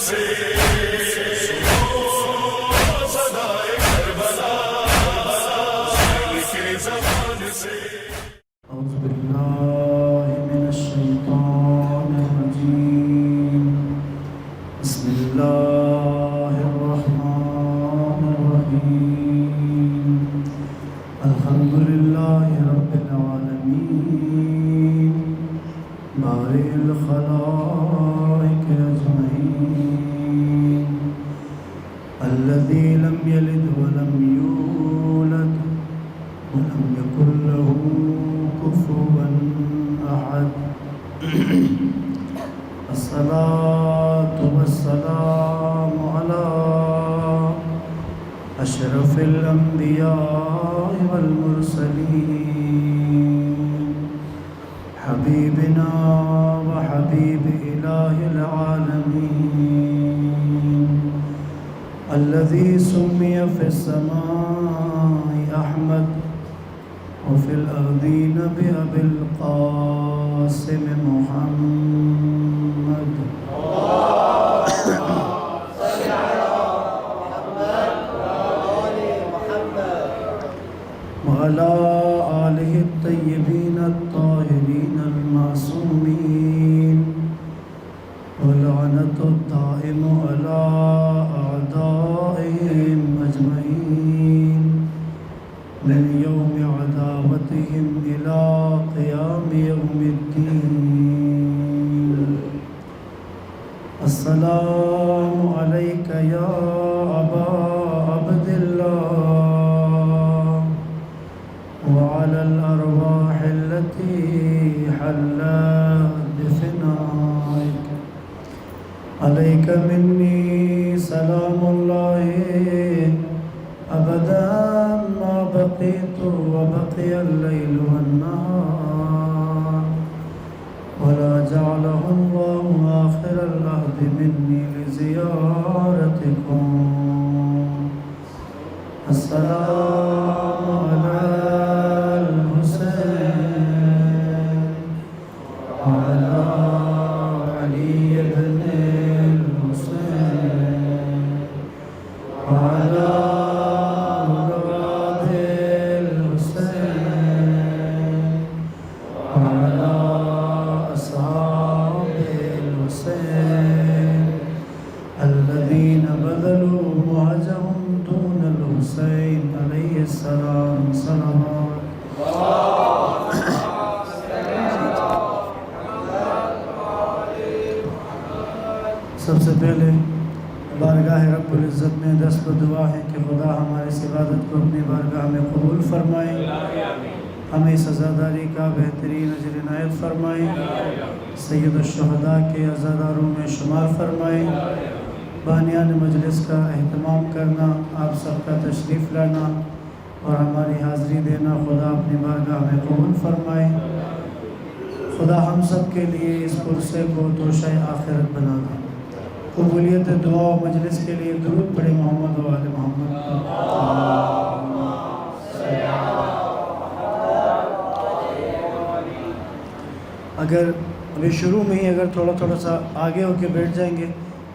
سے صدائے کربلا کے زبان سے. اعوذ باللہ من الشیطان الرجیم. بسم اللہ الرحمن الرحیم. الحمد للہ رب العالمین بارئ الخلائق اجمعین الذی لم یلد ولم یولد ولم یکن له كفوا أحد. الصلاة والسلام على أشرف الأنبياء والمرسلين حبيبنا وحبيب إله العالمين الذي سمي في السماء أحمد وفي الأرضين بأبي القاسم محمد. وعلى آله الطيبين الطاهرين المعصومين ولعنة الدائم على أعدائهم أجمعين من يوم عداوتهم إلى قيام يوم الدين. السلام عليك يا أبا عبد الله وعلى الأرواح التي حلت بفنائك. عليك مني سلام الله أبدا ما بقيت وبقي الليل والنهار ولا جعله الله آخر العهد مني لزيارتكم. السلام على الحسين وعلى علي بن الحسين وعلى أولاد الحسين وعلى أصحاب الحسين الذين بذلوا مهجهم دون الحسين عليه السلام. صلوات. سب سے پہلے بارگاہ رب العزت میں دست دعا ہے کہ خدا ہماری اس عبادت کو اپنی بارگاہ میں قبول فرمائے، ہمیں سزاداری کا بہترین اجر عنایت فرمائے، سید الشہداء کے عزاداروں میں شمار فرمائے. بانیان مجلس کا اہتمام کرنا، آپ سب کا تشریف لانا اور ہماری حاضری دینا خدا اپنی بارگاہ میں قبول فرمائے. خدا ہم سب کے لیے اس پرسے کو توشہ آخرت بنا دے. قبولیت دعا و مجلس کے لیے درود پڑھے محمد و آل محمد. اگر ابھی شروع میں ہی اگر تھوڑا سا آگے ہو کے بیٹھ جائیں گے،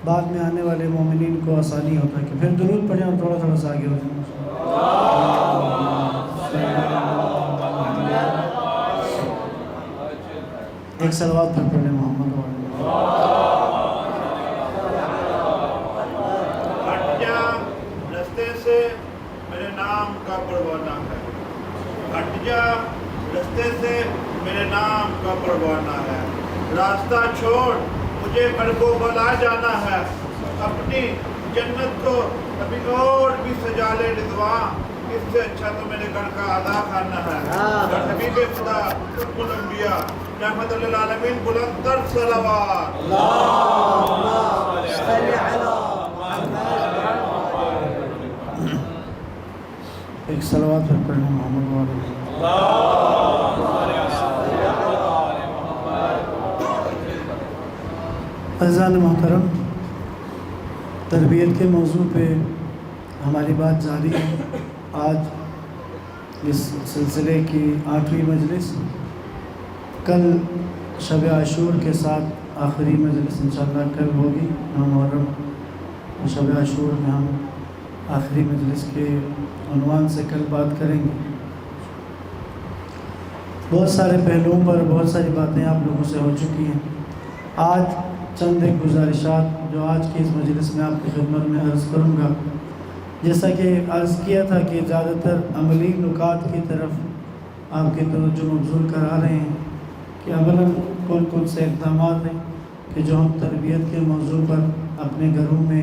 بعد میں آنے والے مومنین کو آسانی ہوتا ہے کہ پھر درود پڑھیں اور تھوڑا سا آگے ہو جائیں. ایک صلوات پھر پڑھیں محمد و آل محمد. رستے سے میرے نام کا پروانا ہے، ہٹ جا رستے سے میرے نام کا پروانا ہے. راستہ چھوڑ مجھے گھر کو بلا جانا ہے. اپنی جنت کو ابھی اور بھی سجا لے رضوان، اس سے اچھا تو میرے گھر کا ادا کھانا ہے. حبیب خدا قطب الانبیاء رحمت للعالمین بلند تر صلوات. اللہم صلی علی ایک صلوات پھر پڑھنا محمد و آل محمد. عزیزان محترم، تربیت کے موضوع پہ ہماری بات جاری ہے. آج اس سلسلے کی 8ویں مجلس، کل شب عاشور کے ساتھ آخری مجلس انشاءاللہ کل ہوگی، محرم شب عاشور میں ہم آخری مجلس کے عنوان سے کل بات کریں گے۔ بہت سارے پہلوؤں پر بہت ساری باتیں آپ لوگوں سے ہو چکی ہیں۔ آج چند ایک گزارشات جو آج کی اس مجلس میں آپ کی خدمت میں عرض کروں گا۔ جیسا کہ عرض کیا تھا کہ زیادہ تر عملی نکات کی طرف آپ کی توجہ مبذول کرا رہے ہیں کہ اولاً کون کون سے اقدامات ہیں کہ جو ہم تربیت کے موضوع پر اپنے گھروں میں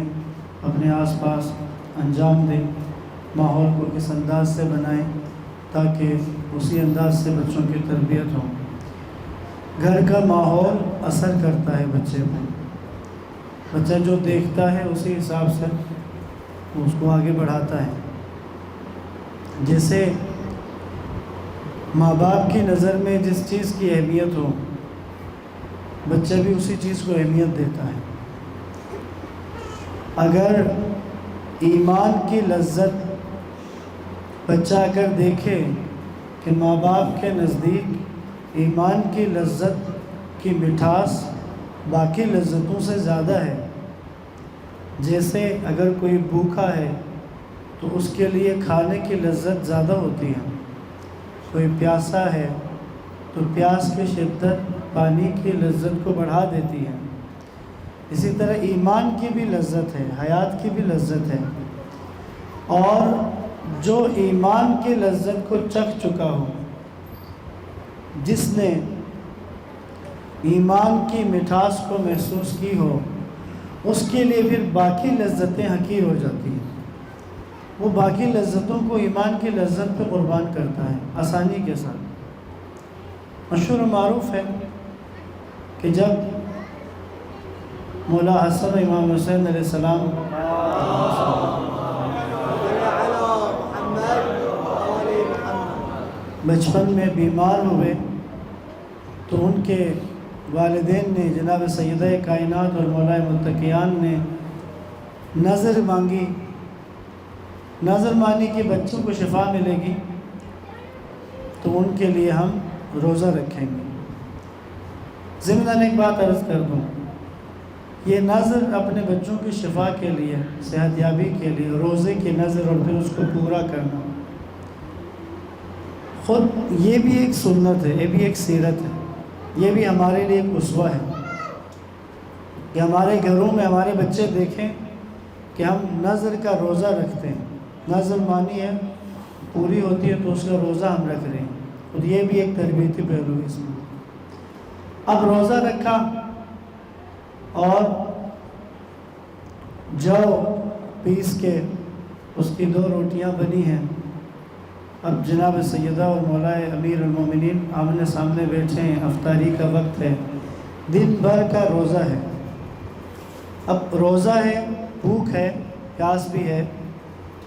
اپنے آس پاس انجام دیں، ماحول کو کس انداز سے بنائیں تاکہ اسی انداز سے بچوں کی تربیت ہو۔ گھر کا ماحول اثر کرتا ہے بچے پر، بچہ جو دیکھتا ہے اسی حساب سے اس کو آگے بڑھاتا ہے۔ جیسے ماں باپ کی نظر میں جس چیز کی اہمیت ہو، بچہ بھی اسی چیز کو اہمیت دیتا ہے۔ اگر ایمان کی لذت بچہ اگر دیکھے کہ ماں باپ کے نزدیک ایمان کی لذت کی مٹھاس باقی لذتوں سے زیادہ ہے، جیسے اگر کوئی بھوکا ہے تو اس کے لیے کھانے کی لذت زیادہ ہوتی ہے، کوئی پیاسا ہے تو پیاس کی شدت پانی کی لذت کو بڑھا دیتی ہے۔ اسی طرح ایمان کی بھی لذت ہے، حیات کی بھی لذت ہے، اور جو ایمان کی لذت کو چکھ چکا ہو، جس نے ایمان کی مٹھاس کو محسوس کی ہو، اس کے لیے پھر باقی لذتیں حقیر ہو جاتی ہیں۔ وہ باقی لذتوں کو ایمان کی لذت پہ قربان کرتا ہے آسانی کے ساتھ۔ مشہور و معروف ہے کہ جب مولا حسن امام حسین علیہ السلام بچپن میں بیمار ہوئے تو ان کے والدین نے جناب سیدہ کائنات اور مولا متقیان نے نظر مانگی، نظر مانی کہ بچوں کو شفا ملے گی تو ان کے لیے ہم روزہ رکھیں گے۔ ضمناً ایک بات عرض کر دوں، یہ نظر اپنے بچوں کی شفا کے لیے، صحت یابی کے لیے روزے کی نظر اور پھر اس کو پورا کرنا، خود یہ بھی ایک سنت ہے، یہ بھی ایک سیرت ہے، یہ بھی ہمارے لیے ایک اسوہ ہے کہ ہمارے گھروں میں ہمارے بچے دیکھیں کہ ہم نظر کا روزہ رکھتے ہیں، نظر مانی ہے پوری ہوتی ہے تو اس کا روزہ ہم رکھ رہے ہیں، اور یہ بھی ایک تربیتی پہلو ہے اس میں۔ اب روزہ رکھا اور جو پیس کے اس کی 2 روٹیاں بنی ہیں، اب جناب سیدہ اور مولا امیر المومنین آمنے سامنے بیٹھے ہیں، افطاری کا وقت ہے، دن بھر کا روزہ ہے۔ اب روزہ ہے، بھوک ہے، پیاس بھی ہے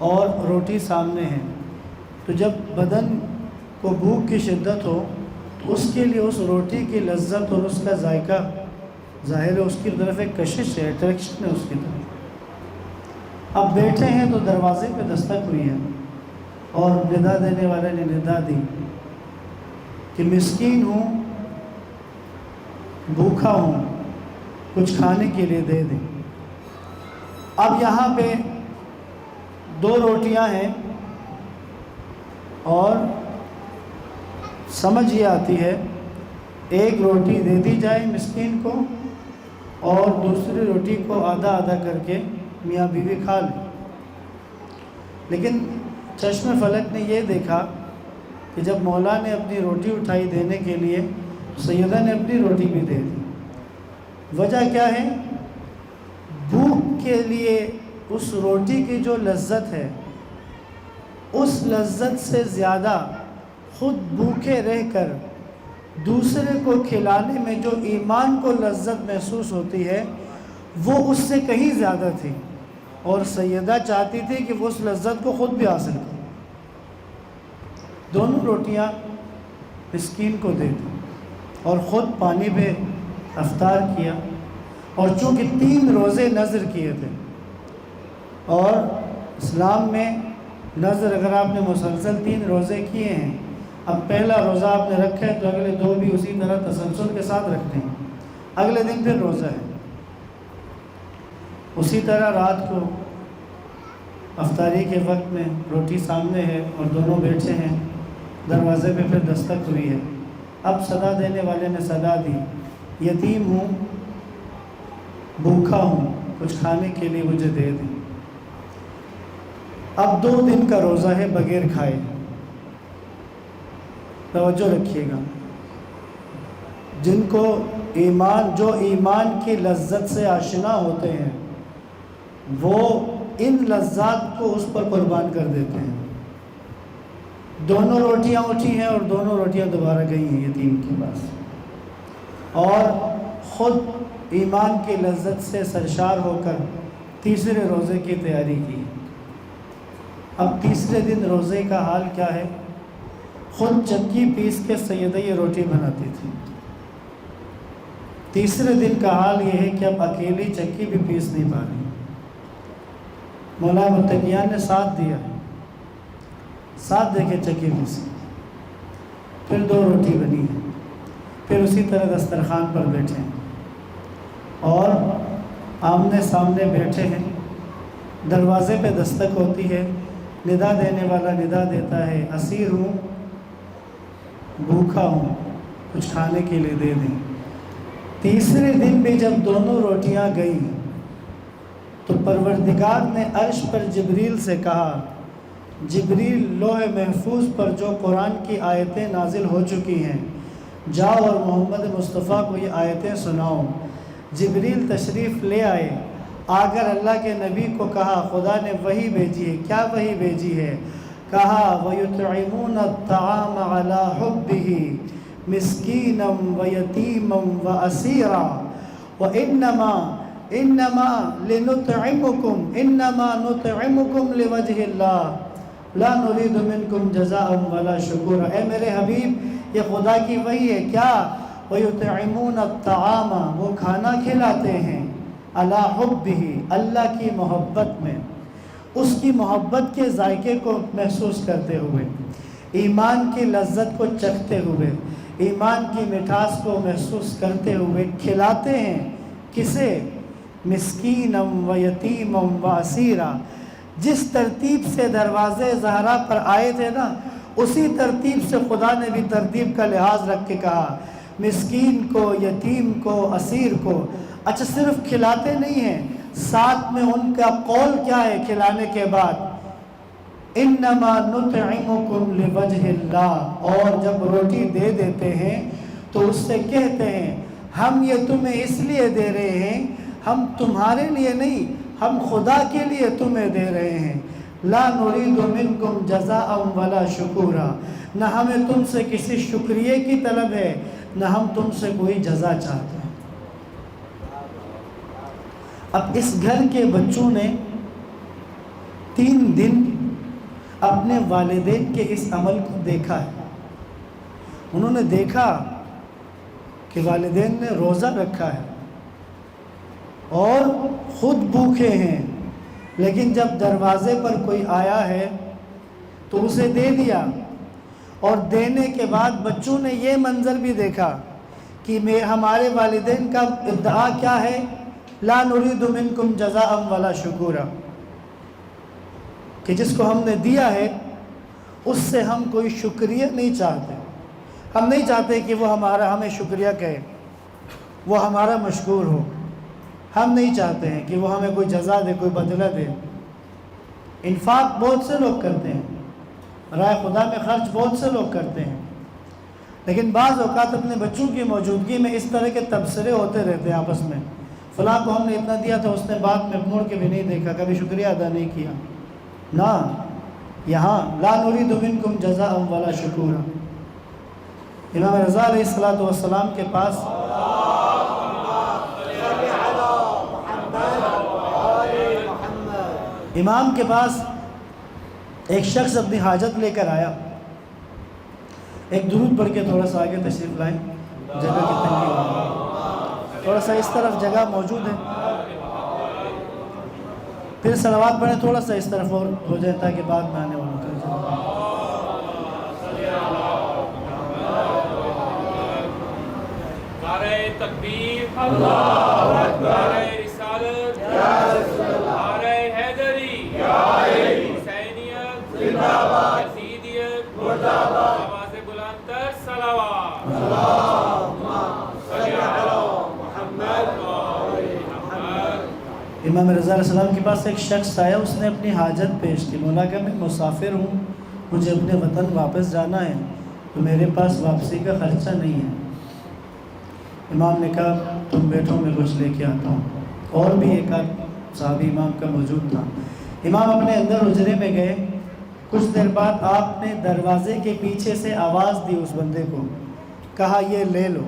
اور روٹی سامنے ہے، تو جب بدن کو بھوک کی شدت ہو تو اس کے لیے اس روٹی کی لذت اور اس کا ذائقہ ظاہر ہے، اس کی طرف ایک کشش ہے، اٹریکشن ہے اس کی طرف۔ اب بیٹھے ہیں تو دروازے پہ دستک ہوئی ہے اور ندا دینے والے نے ندا دی کہ مسکین ہوں، بھوکا ہوں، کچھ کھانے کے لیے دے دیں۔ اب یہاں پہ 2 روٹیاں ہیں اور سمجھ یہ آتی ہے ایک روٹی دے دی جائے مسکین کو اور دوسری روٹی کو آدھا آدھا کر کے میاں بیوی کھا لیں، لیکن چشم فلک نے یہ دیکھا کہ جب مولا نے اپنی روٹی اٹھائی دینے کے لیے، سیدہ نے اپنی روٹی بھی دے دی۔ وجہ کیا ہے؟ بھوک کے لیے اس روٹی کی جو لذت ہے، اس لذت سے زیادہ خود بھوکے رہ کر دوسرے کو کھلانے میں جو ایمان کو لذت محسوس ہوتی ہے وہ اس سے کہیں زیادہ تھی، اور سیدہ چاہتی تھی کہ وہ اس لذت کو خود بھی حاصل کرے۔ دونوں روٹیاں مسکین کو دے دی اور خود پانی پہ افطار کیا، اور چونکہ 3 روزے نذر کیے تھے، اور اسلام میں نذر اگر آپ نے مسلسل 3 روزے کیے ہیں، اب پہلا روزہ آپ نے رکھا ہے تو اگلے 2 بھی اسی طرح تسلسل کے ساتھ رکھتے ہیں۔ اگلے دن پھر روزہ ہے۔ اسی طرح رات کو افطاری کے وقت میں روٹی سامنے ہے اور دونوں بیٹھے ہیں، دروازے پہ پھر دستک ہوئی ہے۔ اب صدا دینے والے نے صدا دی، یتیم ہوں، بھوکا ہوں، کچھ کھانے کے لیے مجھے دے دیں۔ اب 2 دن کا روزہ ہے بغیر کھائے۔ توجہ رکھیے گا، جو ایمان کی لذت سے آشنا ہوتے ہیں وہ ان لذات کو اس پر قربان کر دیتے ہیں۔ دونوں روٹیاں اٹھی ہیں اور دونوں روٹیاں دوبارہ گئی ہیں یتیم کے پاس، اور خود ایمان کی لذت سے سرشار ہو کر تیسرے روزے کی تیاری کی۔ اب تیسرے دن روزے کا حال کیا ہے؟ خود چکی پیس کے سیدہ یہ روٹی بناتی تھی۔ تیسرے دن کا حال یہ ہے کہ اب اکیلی چکی بھی پیس نہیں پا رہی۔ مولا متقیان نے ساتھ دیا، ساتھ دے کے چکی پیسی، پھر 2 روٹی بنی ہے، پھر اسی طرح دسترخوان پر بیٹھے ہیں اور آمنے سامنے بیٹھے ہیں۔ دروازے پہ دستک ہوتی ہے، ندا دینے والا ندا دیتا ہے، اسیر ہوں، بھوکا ہوں، کچھ کھانے کے لیے دے دیں۔ تیسرے دن بھی جب دونوں روٹیاں گئیں تو پروردگار نے عرش پر جبریل سے کہا، جبریل لوح محفوظ پر جو قرآن کی آیتیں نازل ہو چکی ہیں جاؤ اور محمد مصطفیٰ کو یہ آیتیں سناؤ۔ جبریل تشریف لے آئے، آگر اللہ کے نبی کو کہا خدا نے وحی بھیجی ہے۔ کیا وحی بھیجی ہے؟ کہا وَيُطْعِمُونَ الطَّعَامَ عَلَى حُبِّهِ مِسْكِينًا وَيَتِيمًا وَأَسِيرًا إِنَّمَا نُطْعِمُكُمْ لِوَجْهِ اللَّهِ لَا نُرِيدُ مِنْكُمْ جَزَاءً وَلَا شُكُورًا۔ اے میرے حبیب، یہ خدا کی وحی ہے۔ کیا؟ وَيُطْعِمُونَ الطَّعَامَ، وہ کھانا کھلاتے ہیں، عَلَى حُبِّهِ، اللہ کی محبت میں، اس کی محبت کے ذائقے کو محسوس کرتے ہوئے، ایمان کی لذت کو چکھتے ہوئے، ایمان کی مٹھاس کو محسوس کرتے ہوئے کھلاتے ہیں۔ کسے؟ مسکینم و یتیمم و اسیرا۔ جس ترتیب سے دروازے زہرا پر آئے تھے نا، اسی ترتیب سے خدا نے بھی ترتیب کا لحاظ رکھ کے کہا، مسکین کو، یتیم کو، اسیر کو۔ اچھا، صرف کھلاتے نہیں ہیں، ساتھ میں ان کا قول کیا ہے کھلانے کے بعد؟ انما نطعمکم لوجہ اللہ۔ اور جب روٹی دے دیتے ہیں تو اس سے کہتے ہیں ہم یہ تمہیں اس لیے دے رہے ہیں، ہم تمہارے لیے نہیں، ہم خدا کے لیے تمہیں دے رہے ہیں۔ لا نرید منکم جزاء ولا شکورا، نہ ہمیں تم سے کسی شکریہ کی طلب ہے، نہ ہم تم سے کوئی جزا چاہتے ہیں۔ اب اس گھر کے بچوں نے 3 دن اپنے والدین کے اس عمل کو دیکھا ہے۔ انہوں نے دیکھا کہ والدین نے روزہ رکھا ہے اور خود بھوکے ہیں، لیکن جب دروازے پر کوئی آیا ہے تو اسے دے دیا، اور دینے کے بعد بچوں نے یہ منظر بھی دیکھا کہ ہمارے والدین کا ادعا کیا ہے؟ لا نرید منکم جزاء ولا شکورا، کہ جس کو ہم نے دیا ہے اس سے ہم کوئی شکریہ نہیں چاہتے۔ ہم نہیں چاہتے کہ وہ ہمیں شکریہ کہے، وہ ہمارا مشکور ہو۔ ہم نہیں چاہتے ہیں کہ وہ ہمیں کوئی جزا دے، کوئی بدلہ دے۔ انفاق بہت سے لوگ کرتے ہیں، راہ خدا میں خرچ بہت سے لوگ کرتے ہیں، لیکن بعض اوقات اپنے بچوں کی موجودگی میں اس طرح کے تبصرے ہوتے رہتے ہیں آپس میں، فلاں کو ہم نے اتنا دیا تھا، اس نے بعد میں مڑ کے بھی نہیں دیکھا، کبھی شکریہ ادا نہیں کیا۔ نہ، یہاں لا نرید منکم جزاء ولا شکورا۔ امام رضا علیہ السلام کے پاس امام کے پاس ایک شخص اپنی حاجت لے کر آیا۔ ایک درود پڑھ کے تھوڑا سا آگے تشریف لائیں، جگہ کی تنگی ہوگی، تھوڑا سا اس طرف جگہ موجود ہے، پھر صلوات پڑھیں، تھوڑا سا اس طرف اور ہو جائے تاکہ بعد میں آنے والوں کا جگہ۔ نعرہ تکبیر اللہ اکبر، نعرہ رسالت یا رسول اللہ، نعرہ حیدری یا علی، حسینیت زندہ باد، یزیدیت مردہ باد، آواز بلند تر صلوات، اللہم صلی علی محمد و آل محمد۔ امام رضا علیہ السلام کے پاس ایک شخص آیا، اس نے اپنی حاجت پیش کی، مولا کہ میں مسافر ہوں، مجھے اپنے وطن واپس جانا ہے، تو میرے پاس واپسی کا خرچہ نہیں ہے۔ امام نے کہا تم بیٹھو میں کچھ لے کے آتا ہوں، اور بھی ایک صحابی امام کا موجود تھا۔ امام اپنے اندر حجرے میں گئے، کچھ دیر بعد آپ نے دروازے کے پیچھے سے آواز دی اس بندے کو، کہا یہ لے لو۔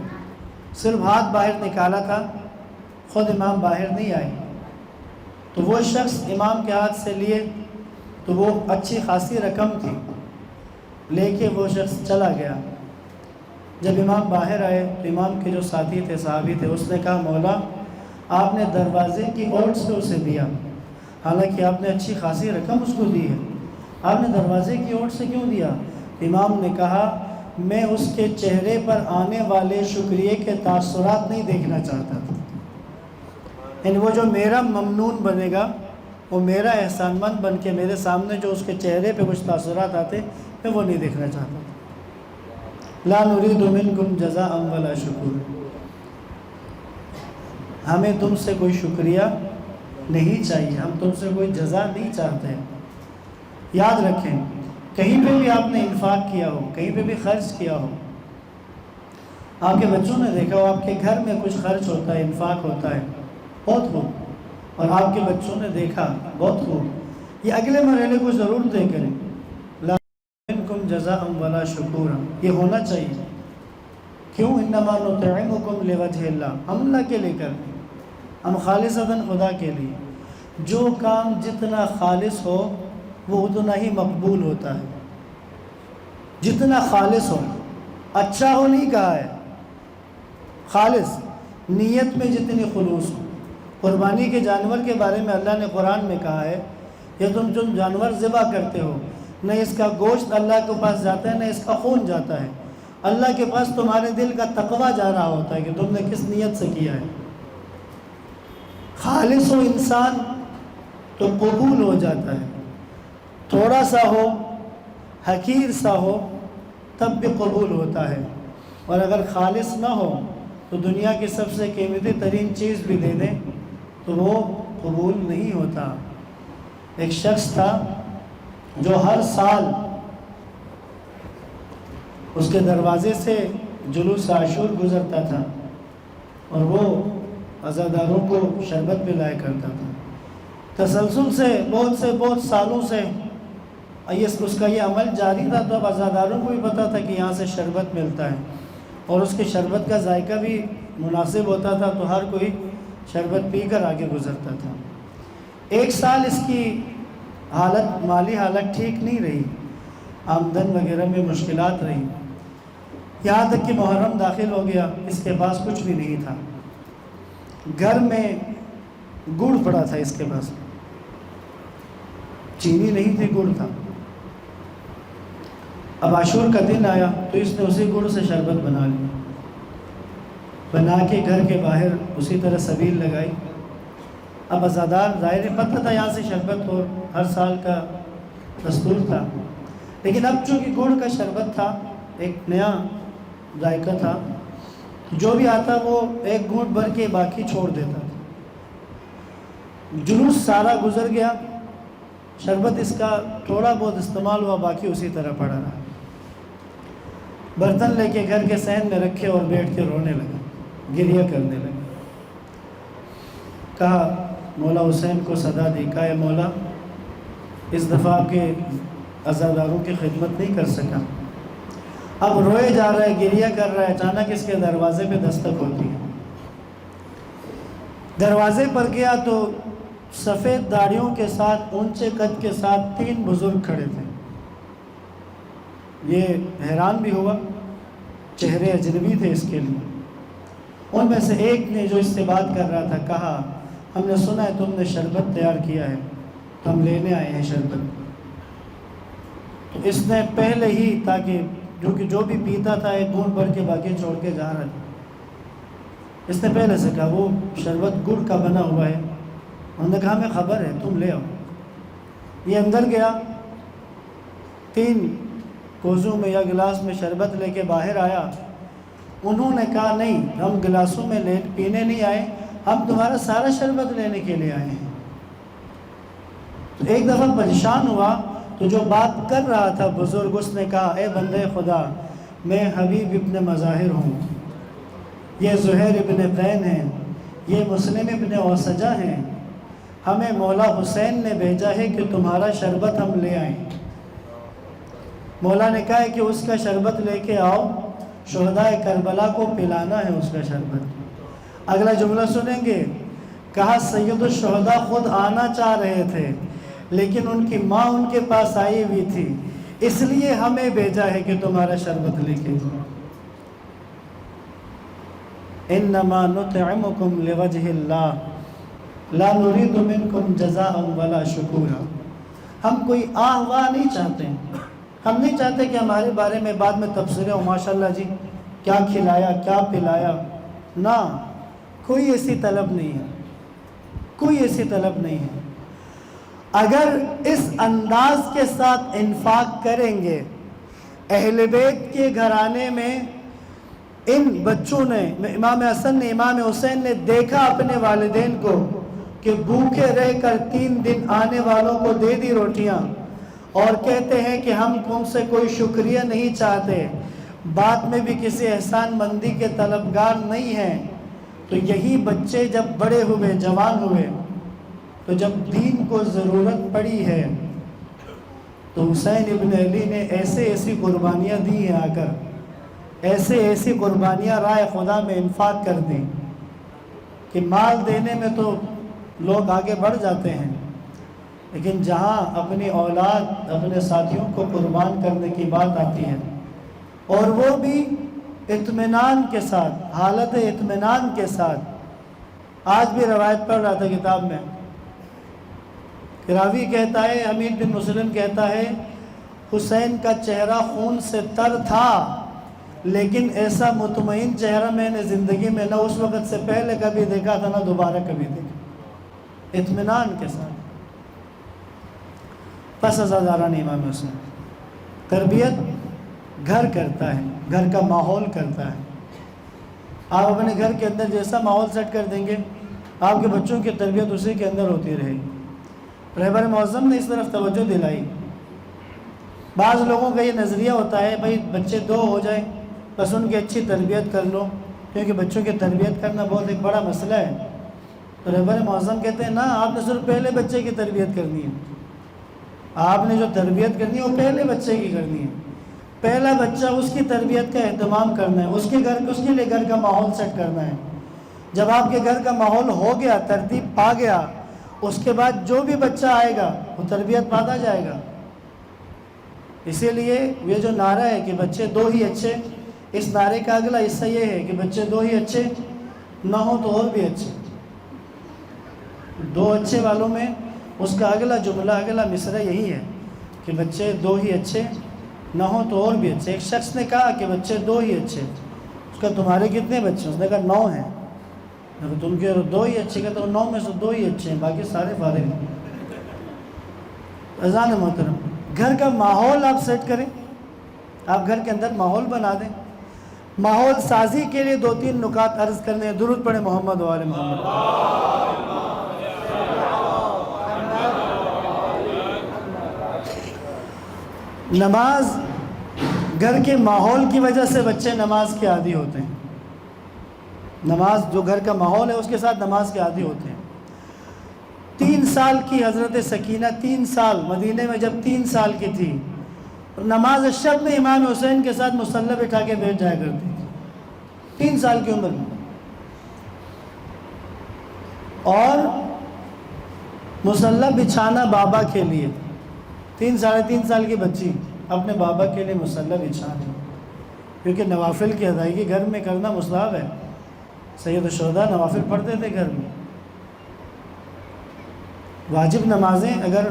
صرف ہاتھ باہر نکالا تھا، خود امام باہر نہیں آئے، تو وہ شخص امام کے ہاتھ سے لیے تو وہ اچھی خاصی رقم تھی، لے کے وہ شخص چلا گیا۔ جب امام باہر آئے تو امام کے جو ساتھی تھے، صحابی تھے، اس نے کہا مولا آپ نے دروازے کی اوٹ سے اسے دیا، حالانکہ آپ نے اچھی خاصی رقم اس کو دی ہے، آپ نے دروازے کی اوٹ سے کیوں دیا؟ امام نے کہا میں اس کے چہرے پر آنے والے شکریہ کے تاثرات نہیں دیکھنا چاہتا تھا، یعنی وہ جو میرا ممنون بنے گا، وہ میرا احسان مند بن کے میرے سامنے جو اس کے چہرے پہ کچھ تاثرات آتے میں وہ نہیں دیکھنا چاہتا تھا۔ لا نريد منکم جزاء ولا شکور، ہمیں تم سے کوئی شکریہ نہیں چاہیے، ہم تم سے کوئی جزا نہیں چاہتے۔ یاد رکھیں کہیں پہ بھی آپ نے انفاق کیا ہو، کہیں پہ بھی خرچ کیا ہو، آپ کے بچوں نے دیکھا ہو آپ کے گھر میں کچھ خرچ ہوتا ہے، انفاق ہوتا ہے، بہت خوب، اور آپ کے بچوں نے دیکھا بہت خوب، یہ اگلے مرحلے کو ضرور طے کریں، لا منکم جزاء ولا شکورا، یہ ہونا چاہیے۔ کیوں؟ انما نطعمکم لوجہ اللہ، ہم اللہ کے لیے کریں، ہم خالصتاً خدا کے لیے۔ جو کام جتنا خالص ہو وہ اتنا ہی مقبول ہوتا ہے، جتنا خالص ہو، اچھا ہو نہیں کہا ہے، خالص، نیت میں جتنی خلوص ہو۔ قربانی کے جانور کے بارے میں اللہ نے قرآن میں کہا ہے کہ تم جانور ذبح کرتے ہو، نہ اس کا گوشت اللہ کے پاس جاتا ہے نہ اس کا خون جاتا ہے، اللہ کے پاس تمہارے دل کا تقوی جا رہا ہوتا ہے کہ تم نے کس نیت سے کیا ہے۔ خالص ہو انسان تو قبول ہو جاتا ہے، تھوڑا سا ہو، حقیر سا ہو، تب بھی قبول ہوتا ہے، اور اگر خالص نہ ہو تو دنیا کی سب سے قیمتی ترین چیز بھی دے دیں تو وہ قبول نہیں ہوتا۔ ایک شخص تھا جو ہر سال اس کے دروازے سے جلوس عاشور گزرتا تھا، اور وہ عزاداروں کو شربت پلایا کرتا تھا۔ تسلسل سے بہت سالوں سے اس کا یہ عمل جاری تھا، تو اب عزاداروں کو بھی پتہ تھا کہ یہاں سے شربت ملتا ہے، اور اس کے شربت کا ذائقہ بھی مناسب ہوتا تھا، تو ہر کوئی شربت پی کر آگے گزرتا تھا۔ ایک سال اس کی مالی حالت ٹھیک نہیں رہی، آمدن وغیرہ میں مشکلات رہی، یہاں تک کہ محرم داخل ہو گیا، اس کے پاس کچھ بھی نہیں تھا، گھر میں گڑ پڑا تھا، اس کے پاس چینی نہیں تھی، گڑ تھا۔ اب عاشور کا دن آیا تو اس نے اسی گڑ سے شربت بنا لی، بنا کے گھر کے باہر اسی طرح سبیل لگائی۔ اب عزادار ظاہر پتہ تھا یہاں سے شربت ہو، ہر سال کا دستور تھا، لیکن اب چونکہ گڑ کا شربت تھا، ایک نیا ذائقہ تھا، جو بھی آتا وہ ایک گھونٹ بھر کے باقی چھوڑ دیتا تھا۔ جلوس سارا گزر گیا، شربت اس کا تھوڑا بہت استعمال ہوا، باقی اسی طرح پڑا رہا۔ برتن لے کے گھر کے صحن میں رکھے اور بیٹھ کے رونے لگا، گریہ کرنے لگا۔ کہا مولا حسین کو صدا دی، کہا اے مولا اس دفعہ آپ کے عزاداروں کی خدمت نہیں کر سکا۔ اب روئے جا رہا ہے، گریہ کر رہا ہے، اچانک اس کے دروازے پہ دستک ہوتی ہے۔ دروازے پر گیا تو سفید داڑھیوں کے ساتھ، اونچے قد کے ساتھ 3 بزرگ کھڑے تھے۔ یہ حیران بھی ہوا، چہرے اجنبی تھے اس کے لیے۔ ان میں سے ایک نے جو اس سے بات کر رہا تھا کہا ہم نے سنا ہے تم نے شربت تیار کیا ہے، تو ہم لینے آئے ہیں شربت۔ تو اس نے پہلے ہی، تاکہ جو بھی پیتا تھا ایک گھونٹ بھر کے باقی چھوڑ کے جا رہا تھا، اس نے پہلے سے کہا وہ شربت گڑ کا بنا ہوا ہے. انہوں نے کہا ہمیں خبر ہے، تم لے آؤ. یہ اندر گیا، 3 کوزوں میں یا گلاس میں شربت لے کے باہر آیا. انہوں نے کہا نہیں، ہم گلاسوں میں پینے نہیں آئے، ہم تمہارا سارا شربت لینے کے لیے آئے ہیں. تو ایک دفعہ پریشان ہوا تو جو بات کر رہا تھا بزرگ، اس نے کہا اے بندے خدا، میں حبیب ابن مظاہر ہوں، یہ زہیر ابن قین ہیں، یہ مسلم ابن اوسجہ ہیں، ہمیں مولا حسین نے بھیجا ہے کہ تمہارا شربت ہم لے آئیں. مولا نے کہا ہے کہ اس کا شربت لے کے آؤ، شہدائے کربلا کو پلانا ہے اس کا شربت. اگلا جملہ سنیں گے، کہا سید الشہداء خود آنا چاہ رہے تھے لیکن ان کی ماں ان کے پاس آئی ہوئی تھی، اس لیے ہمیں بھیجا ہے کہ تمہارا شربت لے کے جاؤ. انما نطعمکم لوجہ اللہ لا نريد منکم جزاء ولا شکورا. ہم کوئی آہ واہ نہیں چاہتے، ہم نہیں چاہتے کہ ہمارے بارے میں بعد میں تبصرے ہو، ماشاءاللہ جی کیا کھلایا کیا پلایا. نہ، کوئی ایسی طلب نہیں ہے، کوئی ایسی طلب نہیں ہے. اگر اس انداز کے ساتھ انفاق کریں گے، اہل بیت کے گھرانے میں ان بچوں نے، امام حسن نے، امام حسین نے دیکھا اپنے والدین کو کہ بھوکے رہ کر 3 دن آنے والوں کو دے دی روٹیاں، اور کہتے ہیں کہ ہم تم سے کوئی شکریہ نہیں چاہتے، بات میں بھی کسی احسان مندی کے طلبگار نہیں ہیں. تو یہی بچے جب بڑے ہوئے، جوان ہوئے، تو جب دین کو ضرورت پڑی ہے تو حسین ابن علی نے ایسی قربانیاں دی ہیں، آ کر ایسی قربانیاں راہ خدا میں انفاق کر دی کہ مال دینے میں تو لوگ آگے بڑھ جاتے ہیں، لیکن جہاں اپنی اولاد، اپنے ساتھیوں کو قربان کرنے کی بات آتی ہے، اور وہ بھی اطمینان کے ساتھ، حالت اطمینان کے ساتھ. آج بھی روایت پڑھ رہا تھا کتاب میں، کہ راوی کہتا ہے، حمید بن مسلم کہتا ہے، حسین کا چہرہ خون سے تر تھا لیکن ایسا مطمئن چہرہ میں نے زندگی میں نہ اس وقت سے پہلے کبھی دیکھا تھا، نہ دوبارہ کبھی دیکھا، اطمینان کے ساتھ. پس ازاداران امام حسین. تربیت گھر کرتا ہے، گھر کا ماحول کرتا ہے. آپ اپنے گھر کے اندر جیسا ماحول سیٹ کر دیں گے، آپ کے بچوں کی تربیت اسی کے اندر ہوتی رہے گی. رہبر معظم نے اس طرف توجہ دلائی. بعض لوگوں کا یہ نظریہ ہوتا ہے بھائی بچے 2 ہو جائیں بس ان کی اچھی تربیت کر لو، کیونکہ بچوں کی تربیت کرنا بہت ایک بڑا مسئلہ ہے. تو رہبر معظم کہتے ہیں نا، آپ نے صرف پہلے بچے کی تربیت کرنی ہے. آپ نے جو تربیت کرنی ہے وہ پہلے بچے کی کرنی ہے. پہلا بچہ، اس کی تربیت کا اہتمام کرنا ہے، اس کے لیے گھر کا ماحول سیٹ کرنا ہے. جب آپ کے گھر کا ماحول ہو گیا، ترتیب پا گیا، اس کے بعد جو بھی بچہ آئے گا وہ تربیت پاتا جائے گا. اسی لیے یہ جو نعرہ ہے کہ بچے 2 ہی اچھے، اس نعرے کا اگلا حصہ یہ ہے کہ بچے 2 ہی اچھے، نہ ہو تو اور بھی اچھے. 2 اچھے والوں میں اس کا اگلا جملہ، اگلا مصرع یہی ہے کہ بچے 2 ہی اچھے، نہ ہو تو اور بھی اچھے. ایک شخص نے کہا کہ بچے 2 ہی اچھے. اس کا تمہارے کتنے بچے؟ اس نے کہا 9 ہیں. تم کہہ رہے 2 ہی اچھے، کہتے 9 میں سے 2 ہی اچھے ہیں، باقی سارے فارغ ہیں. اذان محترم، گھر کا ماحول آپ سیٹ کریں، آپ گھر کے اندر ماحول بنا دیں. ماحول سازی کے لیے 2-3 نکات عرض کرنے ہیں. درود پڑھیں محمد و آل محمد. نماز، گھر کے ماحول کی وجہ سے بچے نماز کے عادی ہوتے ہیں. نماز، جو گھر کا ماحول ہے اس کے ساتھ نماز کے عادی ہوتے ہیں. 3 سال کی حضرت سکینہ، 3 سال مدینے میں جب 3 سال کی تھی، نماز شب میں امام حسین کے ساتھ مصلی بٹھا کے بیٹھ جایا کرتی تھی 3 سال کی عمر میں. اور مصلی بچھانا بابا کے لیے، 3 3.5 سال کی بچی اپنے بابا کے لیے مصلی بچھانا، کیونکہ نوافل کی ادائیگی گھر میں کرنا مستحب ہے. سید الشہداء نوافل پڑھتے تھے گھر میں. واجب نمازیں اگر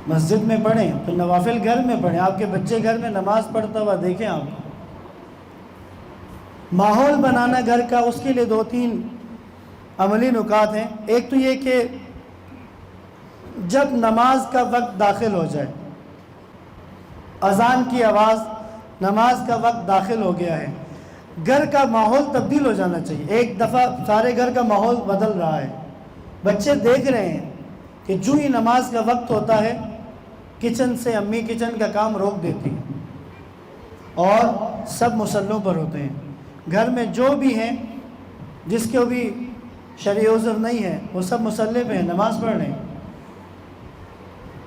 مسجد میں پڑھیں تو نوافل گھر میں پڑھیں. آپ کے بچے گھر میں نماز پڑھتا ہوا دیکھیں آپ. ماحول بنانا گھر کا، اس کے لیے 2-3 عملی نکات ہیں۔ ایک تو یہ کہ جب نماز کا وقت داخل ہو جائے، اذان کی آواز، نماز کا وقت داخل ہو گیا ہے، گھر کا ماحول تبدیل ہو جانا چاہیے۔ ایک دفعہ سارے گھر کا ماحول بدل رہا ہے، بچے دیکھ رہے ہیں کہ جو ہی نماز کا وقت ہوتا ہے کچن سے امی کچن کا کام روک دیتی ہیں اور سب مصلوں پر ہوتے ہیں۔ گھر میں جو بھی ہیں، جس کو بھی شرعی عذر نہیں ہے، وہ سب مصلے پہ ہیں، نماز پڑھ رہے ہیں۔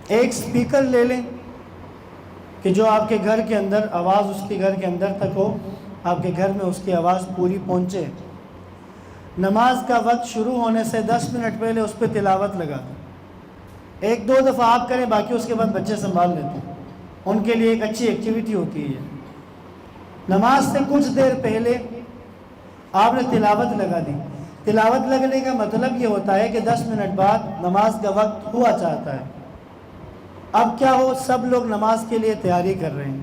ایک سپیکر لے لیں کہ جو آپ کے گھر کے اندر آواز اس کے گھر کے اندر تک ہو، آپ کے گھر میں اس کی آواز پوری پہنچے۔ نماز کا وقت شروع ہونے سے 10 منٹ پہلے اس پہ تلاوت لگا دیں۔ 1-2 دفعہ آپ کریں، باقی اس کے بعد بچے سنبھال لیتے ہیں، ان کے لیے ایک اچھی ایکٹیویٹی ہوتی ہے یہ۔ نماز سے کچھ دیر پہلے آپ نے تلاوت لگا دی۔ تلاوت لگنے کا مطلب یہ ہوتا ہے کہ 10 منٹ بعد نماز کا وقت ہوا چاہتا ہے۔ اب کیا ہو، سب لوگ نماز کے لیے تیاری کر رہے ہیں،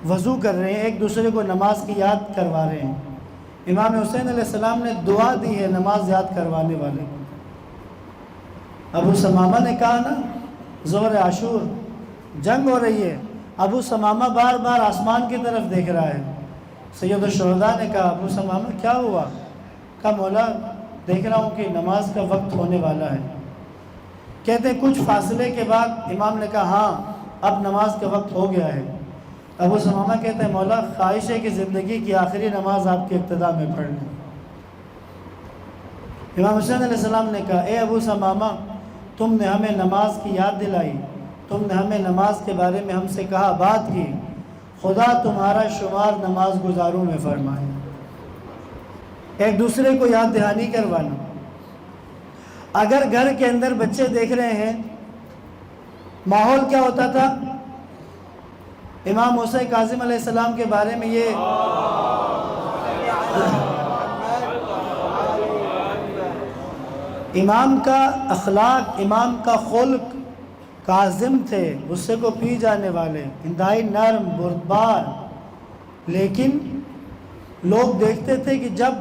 وضو کر رہے ہیں، ایک دوسرے کو نماز کی یاد کروا رہے ہیں۔ امام حسین علیہ السلام نے دعا دی ہے نماز یاد کروانے والے کو۔ ابو ثمامہ نے کہا نا، ظہر عاشور جنگ ہو رہی ہے، ابو ثمامہ بار بار آسمان کی طرف دیکھ رہا ہے۔ سید الشہداء نے کہا ابو ثمامہ کیا ہوا؟ کہا مولا دیکھ رہا ہوں کہ نماز کا وقت ہونے والا ہے۔ کہتے ہیں کچھ فاصلے کے بعد امام نے کہا ہاں اب نماز کا وقت ہو گیا ہے۔ ابو ثمامہ کہتے ہیں مولا خواہش ہے کہ زندگی کی آخری نماز آپ کے ابتدا میں پڑھ لیں۔ امام حسین علیہ السلام نے کہا اے ابو ثمامہ، تم نے ہمیں نماز کی یاد دلائی، تم نے ہمیں نماز کے بارے میں ہم سے کہا، بات کی، خدا تمہارا شمار نماز گزاروں میں فرمائے۔ ایک دوسرے کو یاد دہانی کروانا۔ اگر گھر کے اندر بچے دیکھ رہے ہیں، ماحول کیا ہوتا تھا؟ امام حسین کاظم علیہ السلام کے بارے میں یہ امام کا اخلاق، امام کا خلق کاظم تھے، غصے کو پی جانے والے، انتہائی نرم بردبار، لیکن لوگ دیکھتے تھے کہ جب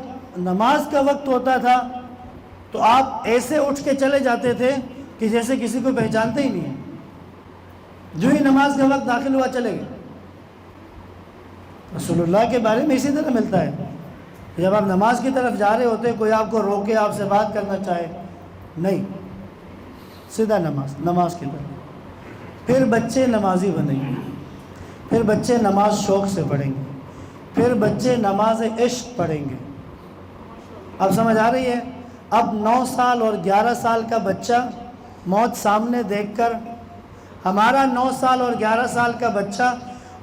نماز کا وقت ہوتا تھا تو آپ ایسے اٹھ کے چلے جاتے تھے کہ جیسے کسی کو پہچانتے ہی نہیں ہیں۔ جو ہی نماز کا وقت داخل ہوا چلے گئے۔ رسول اللہ کے بارے میں اسی طرح ملتا ہے، جب آپ نماز کی طرف جا رہے ہوتے کوئی آپ کو روکے، آپ سے بات کرنا چاہے، نہیں، سیدھا نماز کی طرف۔ پھر بچے نمازی بنیں گے، پھر بچے نماز شوق سے پڑھیں گے، پھر بچے نماز عشق پڑھیں گے۔ اب سمجھ آ رہی ہے؟ اب 9 سال اور 11 سال کا بچہ موت سامنے دیکھ کر، ہمارا 9 سال اور 11 سال کا بچہ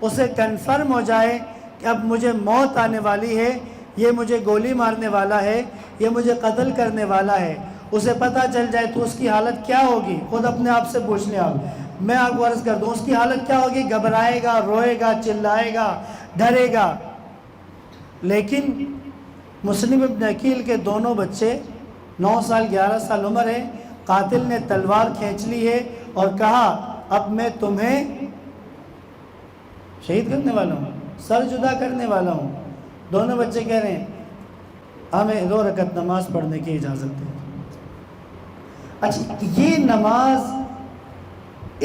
اسے کنفرم ہو جائے کہ اب مجھے موت آنے والی ہے، یہ مجھے گولی مارنے والا ہے، یہ مجھے قتل کرنے والا ہے، اسے پتہ چل جائے تو اس کی حالت کیا ہوگی؟ خود اپنے آپ سے پوچھ لیں آپ۔ میں آپ کو عرض کر دوں اس کی حالت کیا ہوگی؟ گھبرائے گا، روئے گا، چلائے گا، ڈرے گا۔ لیکن مسلم ابن عقیل کے دونوں بچے 9 سال 11 سال عمر ہے، قاتل نے تلوار کھینچ لی ہے اور کہا اب میں تمہیں شہید کرنے والا ہوں، سر جدا کرنے والا ہوں۔ دونوں بچے کہہ رہے ہیں ہمیں 2 رکعت نماز پڑھنے کی اجازت ہے۔ اچھا، یہ نماز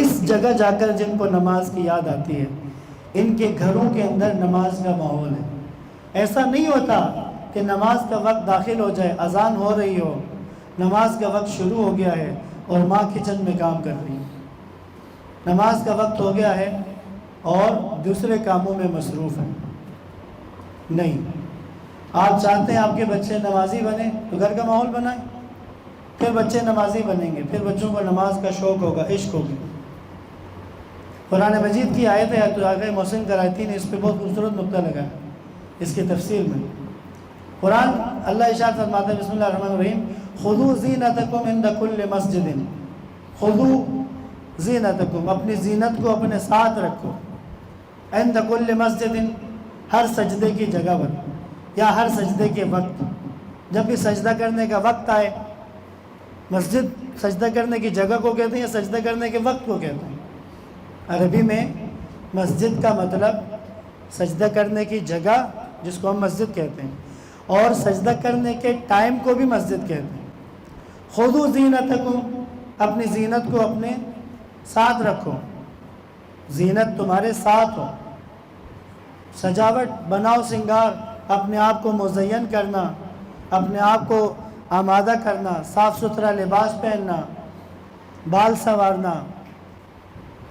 اس جگہ جا کر جن کو نماز کی یاد آتی ہے، ان کے گھروں کے اندر نماز کا ماحول ہے۔ ایسا نہیں ہوتا کہ نماز کا وقت داخل ہو جائے، اذان ہو رہی ہو، نماز کا وقت شروع ہو گیا ہے اور ماں کچن میں کام کر رہی ہے، نماز کا وقت ہو گیا ہے اور دوسرے کاموں میں مصروف ہیں۔ نہیں، آپ چاہتے ہیں آپ کے بچے نمازی بنیں تو گھر کا ماحول بنائیں، پھر بچے نمازی بنیں گے، پھر بچوں کو نماز کا شوق ہوگا، عشق ہوگی۔ قرآن مجید کی آیت ہے، تو آگے محسن کرائیتی نے اس پہ بہت خوبصورت نقطہ لگایا اس کی تفسیر میں۔ قرآن اللہ ارشاد فرماتا ہے بسم اللہ الرحمن الرحیم خذوا زینتکم عند کل مسجد، خذوا زینتکم، اپنی زینت کو اپنے ساتھ رکھو، عند کل مسجد، ہر سجدے کی جگہ پر یا ہر سجدے کے وقت۔ جب بھی سجدہ کرنے کا وقت آئے، مسجد سجدہ کرنے کی جگہ کو کہتے ہیں یا سجدہ کرنے کے وقت کو کہتے ہیں؟ عربی میں مسجد کا مطلب سجدہ کرنے کی جگہ جس کو ہم مسجد کہتے ہیں، اور سجدہ کرنے کے ٹائم کو بھی مسجد کہتے ہیں۔ خذوا زینتکم، اپنی زینت کو اپنے ساتھ رکھو، زینت تمہارے ساتھ ہو، سجاوٹ بناؤ سنگار، اپنے آپ کو مزین کرنا، اپنے آپ کو آمادہ کرنا، صاف ستھرا لباس پہننا، بال سنوارنا،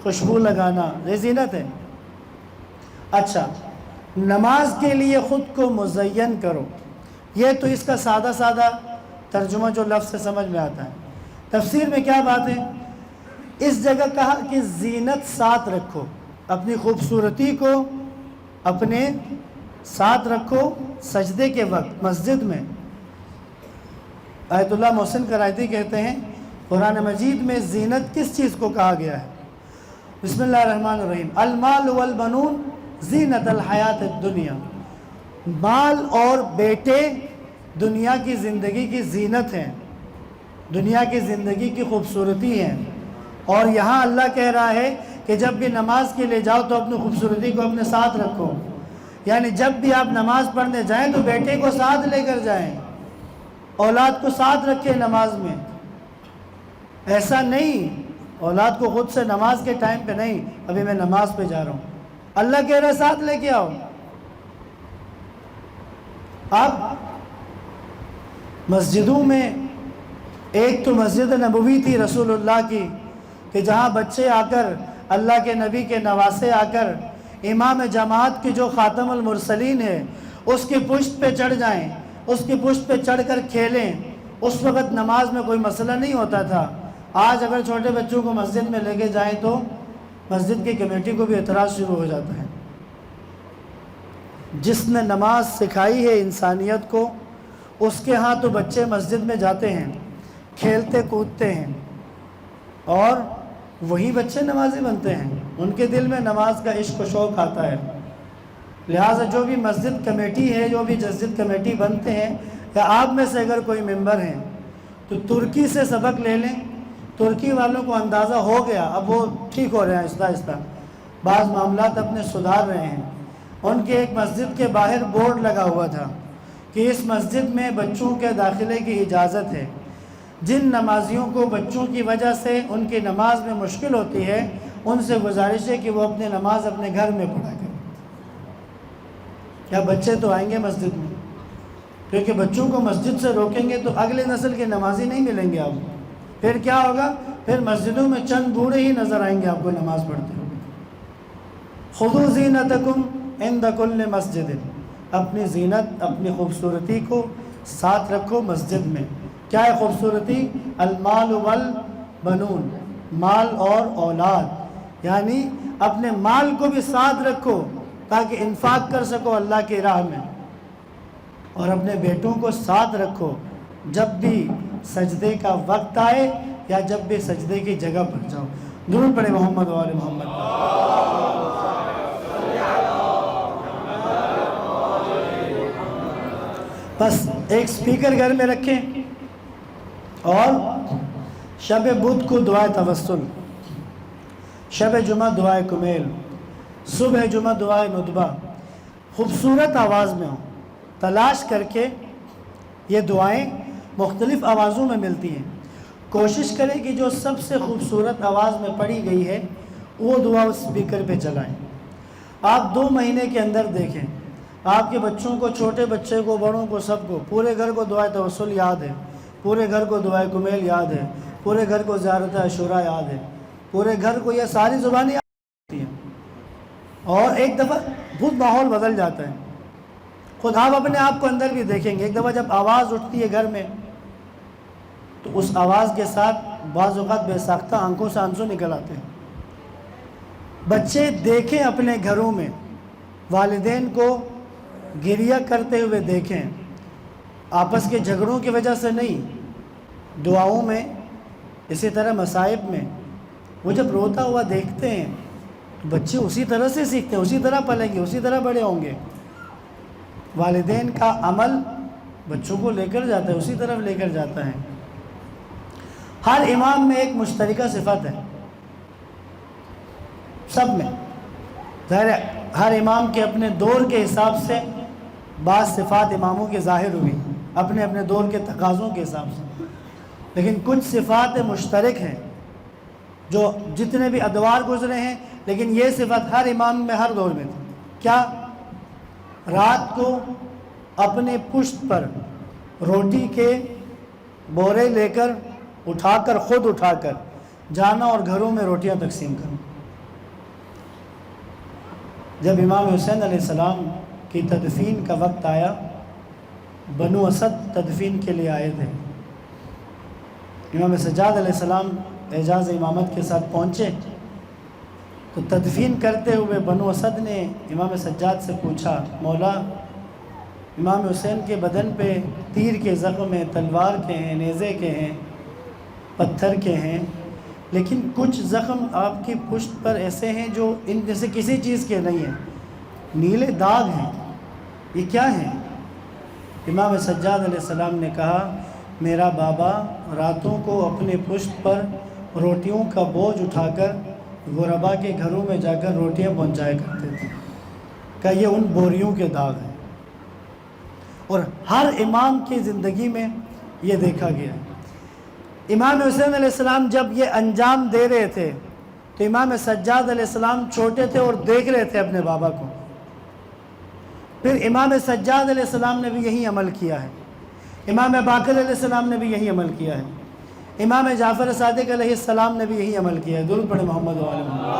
خوشبو لگانا، یہ زینت ہے۔ اچھا، نماز کے لیے خود کو مزین کرو، یہ تو اس کا سادہ سادہ ترجمہ جو لفظ سے سمجھ میں آتا ہے۔ تفسیر میں کیا بات ہے؟ اس جگہ کہا کہ زینت ساتھ رکھو، اپنی خوبصورتی کو اپنے ساتھ رکھو سجدے کے وقت مسجد میں۔ آیت اللہ محسن کرائتی کہتے ہیں قرآن مجید میں زینت کس چیز کو کہا گیا ہے؟ بسم اللہ الرحمن الرحیم، المال والبنون زینت الحیات الدنیا، مال اور بیٹے دنیا کی زندگی کی زینت ہیں، دنیا کی زندگی کی خوبصورتی ہیں۔ اور یہاں اللہ کہہ رہا ہے کہ جب بھی نماز کے لیے جاؤ تو اپنی خوبصورتی کو اپنے ساتھ رکھو، یعنی جب بھی آپ نماز پڑھنے جائیں تو بیٹے کو ساتھ لے کر جائیں، اولاد کو ساتھ رکھیں نماز میں۔ ایسا نہیں اولاد کو خود سے نماز کے ٹائم پہ نہیں، ابھی میں نماز پہ جا رہا ہوں، اللہ کہہ رہا ہے ساتھ لے کے آؤ۔ اب مسجدوں میں ایک تو مسجد نبوی تھی رسول اللہ کی، کہ جہاں بچے آ کر اللہ کے نبی کے نواسے آ کر امام جماعت کی جو خاتم المرسلین ہے اس کی پشت پہ چڑھ جائیں، اس کی پشت پہ چڑھ کر کھیلیں۔ اس وقت نماز میں کوئی مسئلہ نہیں ہوتا تھا۔ آج اگر چھوٹے بچوں کو مسجد میں لے کے جائیں تو مسجد کی کمیٹی کو بھی اعتراض شروع ہو جاتا ہے۔ جس نے نماز سکھائی ہے انسانیت کو، اس کے ہاں تو بچے مسجد میں جاتے ہیں، کھیلتے کودتے ہیں، اور وہی بچے نمازی بنتے ہیں، ان کے دل میں نماز کا عشق و شوق آتا ہے۔ لہٰذا جو بھی مسجد کمیٹی ہے، جو بھی مسجد کمیٹی بنتے ہیں، یا آپ میں سے اگر کوئی ممبر ہیں تو ترکی سے سبق لے لیں۔ ترکی والوں کو اندازہ ہو گیا، اب وہ ٹھیک ہو رہے ہیں آہستہ آہستہ، بعض معاملات اپنے سدھار رہے ہیں۔ ان کے ایک مسجد کے باہر بورڈ لگا ہوا تھا کہ اس مسجد میں بچوں کے داخلے کی اجازت ہے، جن نمازیوں کو بچوں کی وجہ سے ان کی نماز میں مشکل ہوتی ہے ان سے گزارش ہے کہ وہ اپنی نماز اپنے گھر میں پڑھا کریں۔ کیا بچے تو آئیں گے مسجد میں، کیونکہ بچوں کو مسجد سے روکیں گے تو اگلے نسل کے نمازی نہیں ملیں گے آپ کو۔ پھر کیا ہوگا؟ پھر مسجدوں میں چند بوڑھے ہی نظر آئیں گے آپ کو نماز پڑھتے ہوئے۔ خذوا زینتکم عند کل مسجد، اپنی زینت اپنی خوبصورتی کو ساتھ رکھو مسجد میں۔ کیا ہے خوبصورتی؟ المال والبنون، مال اور اولاد، یعنی اپنے مال کو بھی ساتھ رکھو تاکہ انفاق کر سکو اللہ کی راہ میں، اور اپنے بیٹوں کو ساتھ رکھو جب بھی سجدے کا وقت آئے یا جب بھی سجدے کی جگہ پر جاؤ۔ درود پڑھے محمد و آل محمد۔ بس ایک سپیکر گھر میں رکھیں، اور شب بدھ کو دعائے توسل، شب جمعہ دعائے کمیل، صبح جمعہ دعائے ندبہ، خوبصورت آواز میں ہوں، تلاش کر کے یہ دعائیں مختلف آوازوں میں ملتی ہیں۔ کوشش کریں کہ جو سب سے خوبصورت آواز میں پڑھی گئی ہے وہ دعا اس سپیکر پہ چلائیں۔ آپ 2 مہینے کے اندر دیکھیں، آپ کے بچوں کو، چھوٹے بچے کو، بڑوں کو، سب کو، پورے گھر کو دعائے توسل یاد ہے، پورے گھر کو دعائے کمیل یاد ہے، پورے گھر کو زیارت عاشوراء یاد ہے، پورے گھر کو یہ ساری زبانیں یاد ہوتی ہیں، اور ایک دفعہ خود ماحول بدل جاتا ہے۔ خود آپ اپنے آپ کو اندر بھی دیکھیں گے، ایک دفعہ جب آواز اٹھتی ہے گھر میں تو اس آواز کے ساتھ بعض اوقات بے ساختہ آنکھوں سے آنسو نکل آتے ہیں۔ بچے دیکھیں اپنے گھروں میں والدین کو گریہ کرتے ہوئے دیکھیں، آپس کے جھگڑوں کی وجہ سے نہیں، دعاؤں میں، اسی طرح مصائب میں وہ جب روتا ہوا دیکھتے ہیں تو بچے اسی طرح سے سیکھتے ہیں، اسی طرح پلیں گے، اسی طرح بڑے ہوں گے۔ والدین کا عمل بچوں کو لے کر جاتا ہے، اسی طرف لے کر جاتا ہے۔ ہر امام میں ایک مشترکہ صفت ہے، سب میں، ظاہر ہے ہر امام کے اپنے دور کے حساب سے بعض صفات اماموں کے ظاہر ہوئی اپنے اپنے دور کے تقاضوں کے حساب سے، لیکن کچھ صفات مشترک ہیں جو جتنے بھی ادوار گزرے ہیں، لیکن یہ صفت ہر امام میں ہر دور میں تھی۔ کیا؟ رات کو اپنے پشت پر روٹی کے بورے لے کر خود اٹھا کر جانا اور گھروں میں روٹیاں تقسیم کرنا۔ جب امام حسین علیہ السلام کی تدفین کا وقت آیا، بنو اسد تدفین کے لیے آئے تھے، امام سجاد علیہ السلام اعجاز امامت کے ساتھ پہنچے تو تدفین کرتے ہوئے بنو اسد نے امام سجاد سے پوچھا، مولا امام حسین کے بدن پہ تیر کے زخم ہیں، تلوار کے ہیں، نیزے کے ہیں، پتھر کے ہیں، لیکن کچھ زخم آپ کی پشت پر ایسے ہیں جو ان میں سے کسی چیز کے نہیں ہیں، نیلے داغ ہیں، یہ کیا ہیں؟ امام سجاد علیہ السلام نے کہا، میرا بابا راتوں کو اپنے پشت پر روٹیوں کا بوجھ اٹھا کر غربا کے گھروں میں جا کر روٹیاں پہنچایا کرتے تھے، کہ یہ ان بوریوں کے داغ ہیں۔ اور ہر امام کی زندگی میں یہ دیکھا گیا۔ امام حسین علیہ السلام جب یہ انجام دے رہے تھے تو امام سجاد علیہ السلام چھوٹے تھے اور دیکھ رہے تھے اپنے بابا کو۔ پھر امام سجاد علیہ السلام نے بھی یہی عمل کیا ہے، امام باقر علیہ السلام نے بھی یہی عمل کیا ہے، امام جعفر صادق علیہ السلام نے بھی یہی عمل کیا ہے۔ درود پڑھیں محمد و آل محمد۔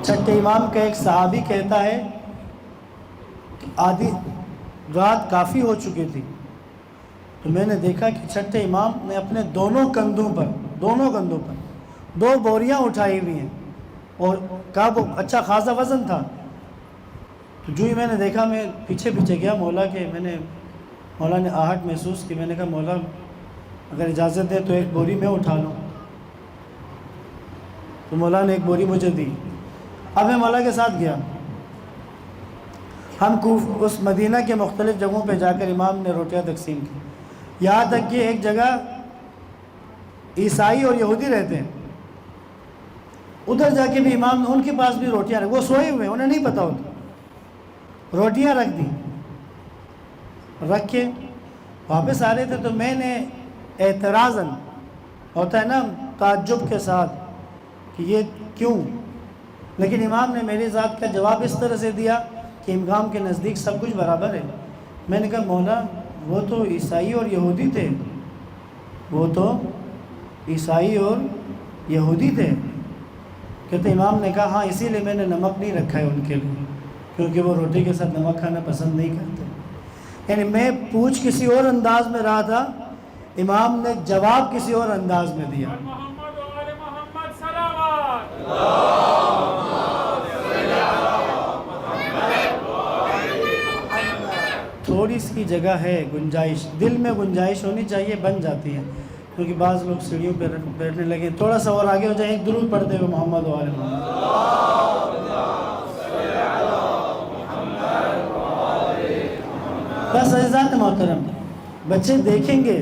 چھٹے امام کا ایک صحابی کہتا ہے کہ آدھی رات کافی ہو چکی تھی تو میں نے دیکھا کہ چھٹے امام نے اپنے دونوں کندھوں پر 2 بوریاں اٹھائی ہوئی ہیں، اور کہا وہ اچھا خاصا وزن تھا۔ تو جو ہی میں نے دیکھا میں پیچھے گیا مولا کے، مولا نے آہٹ محسوس کی، میں نے کہا مولا اگر اجازت دے تو ایک بوری میں اٹھا لوں، تو مولا نے ایک بوری مجھے دی۔ اب میں مولا کے ساتھ گیا، ہم اس مدینہ کے مختلف جگہوں پہ جا کر امام نے روٹیاں تقسیم کی، یہاں تک کہ ایک جگہ عیسائی اور یہودی رہتے ہیں، ادھر جا کے بھی امام نے ان کے پاس بھی روٹیاں رکھ، وہ سوئے ہوئے انہیں نہیں پتا ہوتا، روٹیاں رکھ دی، رکھ کے واپس آ رہے تھے تو میں نے اعتراضاً، ہوتا ہے نا تعجب کے ساتھ کہ یہ کیوں، لیکن امام نے میری ذات کا جواب اس طرح سے دیا کہ امام کے نزدیک سب کچھ برابر ہے۔ میں نے کہا مولا وہ تو عیسائی اور یہودی تھے، کہتے امام نے کہا ہاں اسی لیے میں نے نمک نہیں رکھا ہے ان کے لیے، کیونکہ وہ روٹی کے ساتھ نمک کھانا پسند نہیں کرتے۔ یعنی میں پوچھ کسی اور انداز میں رہا تھا، امام نے جواب کسی اور انداز میں دیا۔ محمد و آل محمد صلوات۔ تھوڑی سی جگہ ہے گنجائش، دل میں گنجائش ہونی چاہیے، بن جاتی ہے، کیونکہ بعض لوگ سیڑھیوں پہ بیٹھنے لگے، تھوڑا سا اور آگے ہو جائے، ایک درود پڑھتے ہوئے محمد و آل محمد۔ بس عزیزان محترم، بچے دیکھیں گے،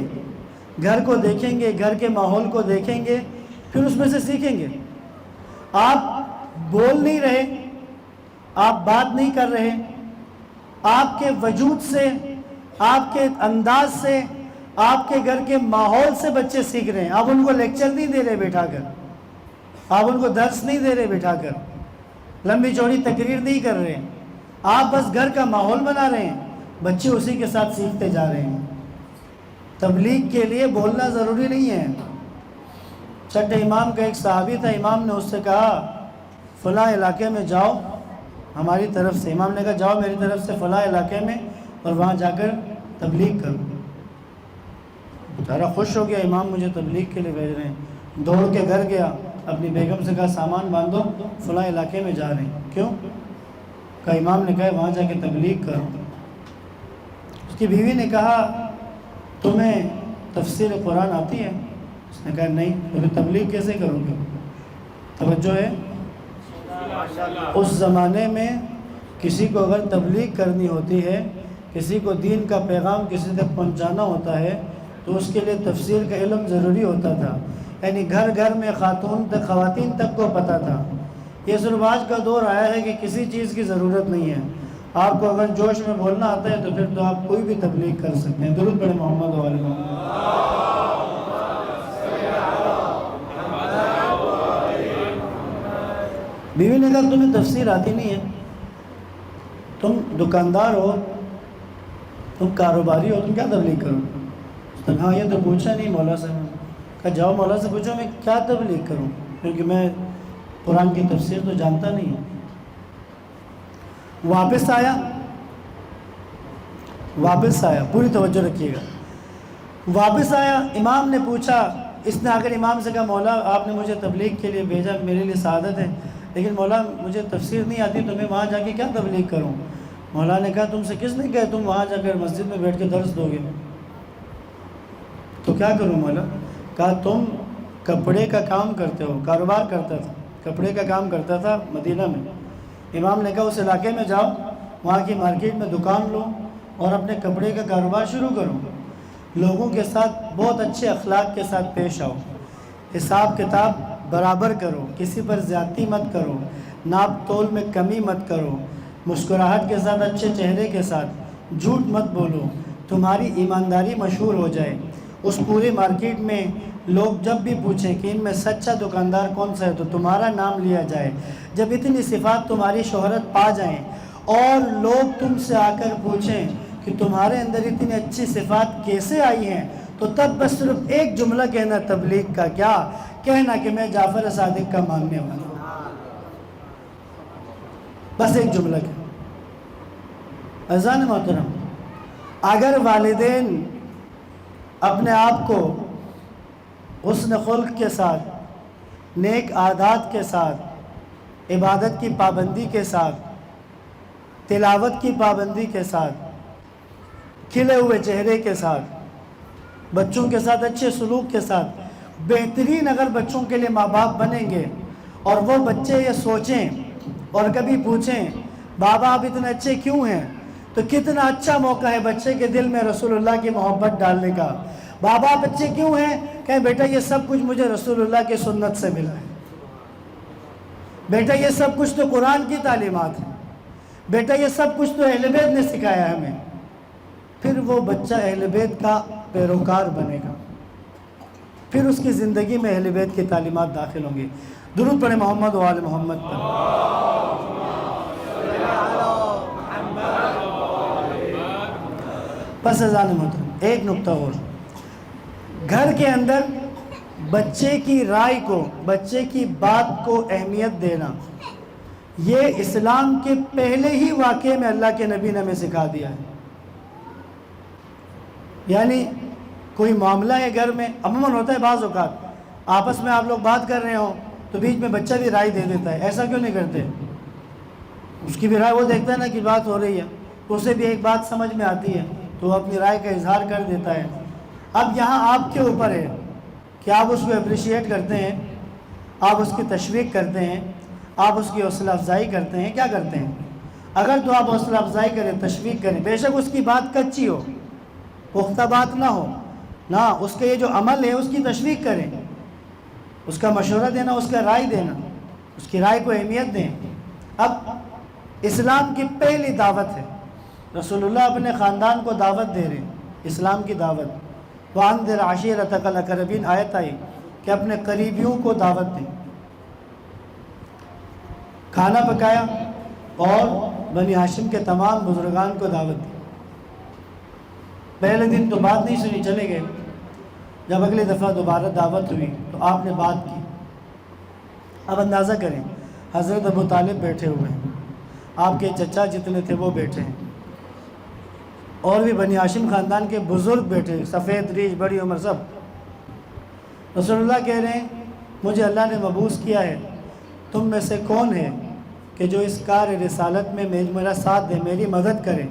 گھر کو دیکھیں گے، گھر کے ماحول کو دیکھیں گے، پھر اس میں سے سیکھیں گے۔ آپ بول نہیں رہے، آپ بات نہیں کر رہے، آپ کے وجود سے، آپ کے انداز سے، آپ کے گھر کے ماحول سے بچے سیکھ رہے ہیں۔ آپ ان کو لیکچر نہیں دے رہے بیٹھا کر، آپ ان کو درس نہیں دے رہے بیٹھا کر، لمبی چوڑی تقریر نہیں کر رہے، آپ بس گھر کا ماحول بنا رہے ہیں، بچے اسی کے ساتھ سیکھتے جا رہے ہیں۔ تبلیغ کے لیے بولنا ضروری نہیں ہے۔ چھٹے امام کا ایک صحابی تھا، امام نے اس سے کہا فلاں علاقے میں جاؤ ہماری طرف سے، امام نے کہا جاؤ میری طرف سے فلاں علاقے میں اور وہاں جا کر تبلیغ کرو۔ بیچارہ خوش ہو گیا، امام مجھے تبلیغ کے لیے بھیج رہے ہیں، دوڑ کے گھر گیا، اپنی بیگم سے کہا سامان باندھو فلاں علاقے میں جا رہے ہیں۔ کیوں؟ کہا امام نے کہا وہاں جا کے تبلیغ کرو۔ اس کی بیوی نے کہا تمہیں تفسیر قرآن آتی ہے؟ اس نے کہا نہیں، تو پھر تبلیغ کیسے کرو گے؟ توجہ ہے، اس زمانے میں کسی کو اگر تبلیغ کرنی ہوتی ہے، کسی کو دین کا پیغام کسی تک پہنچانا ہوتا ہے تو اس کے لیے تفسیر کا علم ضروری ہوتا تھا۔ یعنی گھر گھر میں خواتین تک کو پتہ تھا یہ صرف آج کا دور آیا ہے کہ کسی چیز کی ضرورت نہیں ہے. آپ کو اگر جوش میں بولنا آتا ہے تو پھر تو آپ کوئی بھی تبلیغ کر سکتے ہیں. درود پڑھیں محمد و آل محمد. بیوی نے کہا تمہیں تفسیر آتی نہیں ہے, تم دکاندار ہو, تم کاروباری ہو, تم کیا تبلیغ کرو؟ اس نے کہا یہ تو پوچھا نہیں مولا سے. کہا جاؤ مولا سے پوچھو میں کیا تبلیغ کروں, کیونکہ میں قرآن کی تفسیر تو جانتا نہیں ہوں. واپس آیا, پوری توجہ رکھیے گا. واپس آیا, امام نے پوچھا, اس نے آ کر امام سے کہا مولا آپ نے مجھے تبلیغ کے لیے بھیجا, میرے لیے سعادت ہے, لیکن مولا مجھے تفسیر نہیں آتی تو میں وہاں جا کے کیا تبلیغ کروں؟ مولا نے کہا تم سے کس نے کہا تم وہاں جا کر مسجد میں بیٹھ کے درس دو گے؟ تو کیا کروں مولا؟ کہا تم کپڑے کا کام کرتے ہو, کاروبار کرتا تھا, کپڑے کا کام کرتا تھا مدینہ میں. امام نے کہا اس علاقے میں جاؤ, وہاں کی مارکیٹ میں دکان لو اور اپنے کپڑے کا کاروبار شروع کرو. لوگوں کے ساتھ بہت اچھے اخلاق کے ساتھ پیش آؤ, حساب کتاب برابر کرو, کسی پر زیادتی مت کرو, ناپ تول میں کمی مت کرو, مسکراہٹ کے ساتھ, اچھے چہرے کے ساتھ, جھوٹ مت بولو, تمہاری ایمانداری مشہور ہو جائے. اس پورے مارکیٹ میں لوگ جب بھی پوچھیں کہ ان میں سچا دکاندار کون سا ہے تو تمہارا نام لیا جائے. جب اتنی صفات تمہاری شہرت پا جائیں اور لوگ تم سے آ کر پوچھیں کہ تمہارے اندر اتنی اچھی صفات کیسے آئی ہیں, تو تب بس صرف ایک جملہ کہنا تبلیغ کا, کیا کہنا کہ میں جعفر صادق کا ماننے والا ہوں. بس ایک جملہ کہنا. عزیزان محترم, اگر والدین اپنے آپ کو حسن خلق کے ساتھ, نیک عادات کے ساتھ, عبادت کی پابندی کے ساتھ, تلاوت کی پابندی کے ساتھ, کھلے ہوئے چہرے کے ساتھ, بچوں کے ساتھ اچھے سلوک کے ساتھ, بہترین اگر بچوں کے لیے ماں باپ بنیں گے اور وہ بچے یہ سوچیں اور کبھی پوچھیں بابا آپ اتنے اچھے کیوں ہیں, تو کتنا اچھا موقع ہے بچے کے دل میں رسول اللہ کی محبت ڈالنے کا. بابا آپ اچھے کیوں ہیں؟ کہیں بیٹا یہ سب کچھ مجھے رسول اللہ کی سنت سے ملا ہے, بیٹا یہ سب کچھ تو قرآن کی تعلیمات ہیں, بیٹا یہ سب کچھ تو اہل بیت نے سکھایا ہے ہمیں. پھر وہ بچہ اہل بیت کا پیروکار بنے گا, پھر اس کی زندگی میں اہل بیت کی تعلیمات داخل ہوں گی. درود پڑھیں محمد و آل محمد پر. بس اذان محترم, ایک نقطہ اور, گھر کے اندر بچے کی رائے کو, بچے کی بات کو اہمیت دینا, یہ اسلام کے پہلے ہی واقعے میں اللہ کے نبی نے ہمیں سکھا دیا ہے. یعنی کوئی معاملہ ہے گھر میں, عموماً ہوتا ہے بعض اوقات آپس میں آپ لوگ بات کر رہے ہوں تو بیچ میں بچہ بھی رائے دے دیتا ہے. ایسا کیوں نہیں کرتے؟ اس کی بھی رائے وہ دیکھتا ہے نا کہ بات ہو رہی ہے تو اسے بھی ایک بات سمجھ میں آتی ہے تو وہ اپنی رائے کا اظہار کر دیتا ہے. اب یہاں آپ کے اوپر ہے کہ آپ اس کو اپریشیٹ کرتے ہیں, آپ اس کی تشویق کرتے ہیں, آپ اس کی حوصلہ افزائی کرتے ہیں. کیا کرتے ہیں؟ اگر تو آپ حوصلہ افزائی کریں, تشویق کریں, بے شک اس کی بات کچی ہو, پختہ بات نہ ہو, نہ اس کا یہ جو عمل ہے اس کی تشویق کریں, اس کا مشورہ دینا, اس کا رائے دینا, اس کی رائے کو اہمیت دیں. اب اسلام کی پہلی دعوت ہے, رسول اللہ اپنے خاندان کو دعوت دے رہے ہیں, اسلام کی دعوت. وَأَنذِرْ عَشِيرَتَكَ الْأَقْرَبِينَ آیت آئی کہ اپنے قریبیوں کو دعوت دیں. کھانا پکایا اور بنی ہاشم کے تمام بزرگان کو دعوت دی. پہلے دن تو بات نہیں سنی, چلے گئے. جب اگلی دفعہ دوبارہ دعوت ہوئی تو آپ نے بات کی. اب اندازہ کریں, حضرت ابو طالب بیٹھے ہوئے ہیں, آپ کے چچا جتنے تھے وہ بیٹھے ہیں, اور بھی بنی ہاشم خاندان کے بزرگ بیٹھے, سفید ریش, بڑی عمر, سب. رسول اللہ کہہ رہے ہیں مجھے اللہ نے مبعوث کیا ہے, تم میں سے کون ہے کہ جو اس کار رسالت میں میرا ساتھ دے, میری مدد کرے.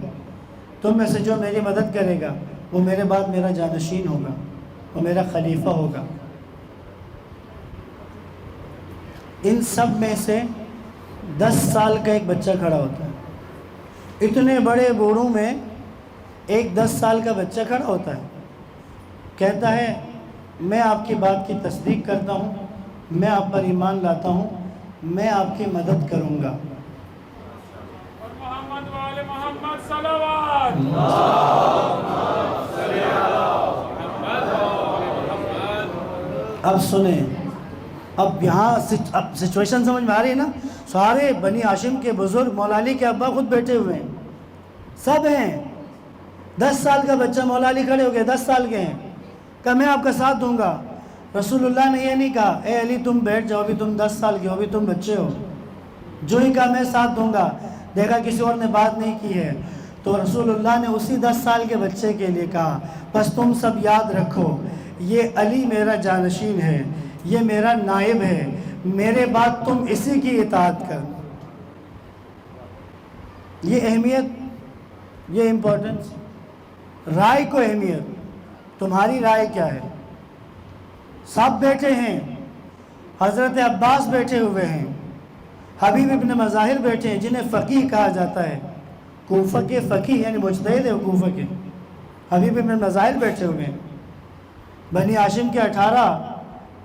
تم میں سے جو میری مدد کرے گا وہ میرے بعد میرا جانشین ہوگا, وہ میرا خلیفہ ہوگا. ان سب میں سے 10 سال کا ایک بچہ کھڑا ہوتا ہے. اتنے بڑے بوڑھوں میں ایک 10 سال کا بچہ کھڑا ہوتا ہے, کہتا ہے میں آپ کی بات کی تصدیق کرتا ہوں, میں آپ پر ایمان لاتا ہوں, میں آپ کی مدد کروں گا۔ اور محمد والے محمد صلوات اب سنیں، اب یہاں اب سچویشن سمجھ میں آ رہی ہے نا؟ سارے بنی ہاشم کے بزرگ، مولا علی کے ابا خود بیٹھے ہوئے ہیں، سب ہیں۔ 10 سال کا بچہ مولا علی کھڑے ہو گئے، 10 سال کے ہیں، کہ میں آپ کا ساتھ دوں گا۔ رسول اللہ نے یہ نہیں کہا اے علی تم بیٹھ جاؤ، ابھی تم 10 سال کے ہو، ابھی تم بچے ہو، جو ہی کہا میں ساتھ دوں گا۔ دیکھا کسی اور نے بات نہیں کی ہے تو رسول اللہ نے اسی 10 سال کے بچے کے لیے کہا بس تم سب یاد رکھو یہ علی میرا جانشین ہے، یہ میرا نائب ہے، میرے بعد تم اسی کی اطاعت کر۔ یہ اہمیت، یہ امپورٹنس، رائے کو اہمیت، تمہاری رائے کیا ہے؟ سب بیٹھے ہیں، حضرت عباس بیٹھے ہوئے ہیں، حبیب ابن مظاہر بیٹھے ہیں جنہیں فقیہ کہا جاتا ہے، کوفہ کے فقیہ یعنی مجتہد ہے کوفہ کے، حبیب ابن مظاہر بیٹھے ہوئے ہیں۔ بنی ہاشم کے 18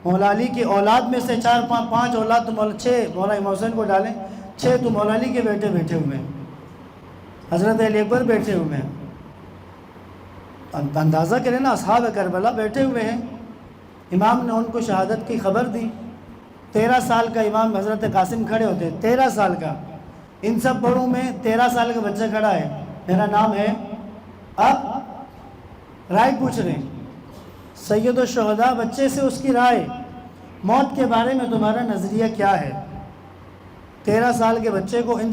مولا علی کی اولاد میں سے 4-5 اولاد تو 6 مولا امام حسین کو ڈالیں، 6 تو مولا علی کے بیٹے بیٹھے ہوئے ہیں، حضرت علی اکبر بیٹھے ہوئے ہیں۔ اندازہ کریں نا، اصحاب کربلا بیٹھے ہوئے ہیں، امام نے ان کو شہادت کی خبر دی۔ 13 سال کا امام حضرت قاسم کھڑے ہوتے، 13 سال کا، ان سب بڑوں میں 13 سال کا بچہ کھڑا ہے، میرا نام ہے۔ اب رائے پوچھ رہے ہیں سید الشہداء بچے سے، اس کی رائے، موت کے بارے میں تمہارا نظریہ کیا ہے؟ 13 سال کے بچے کو ان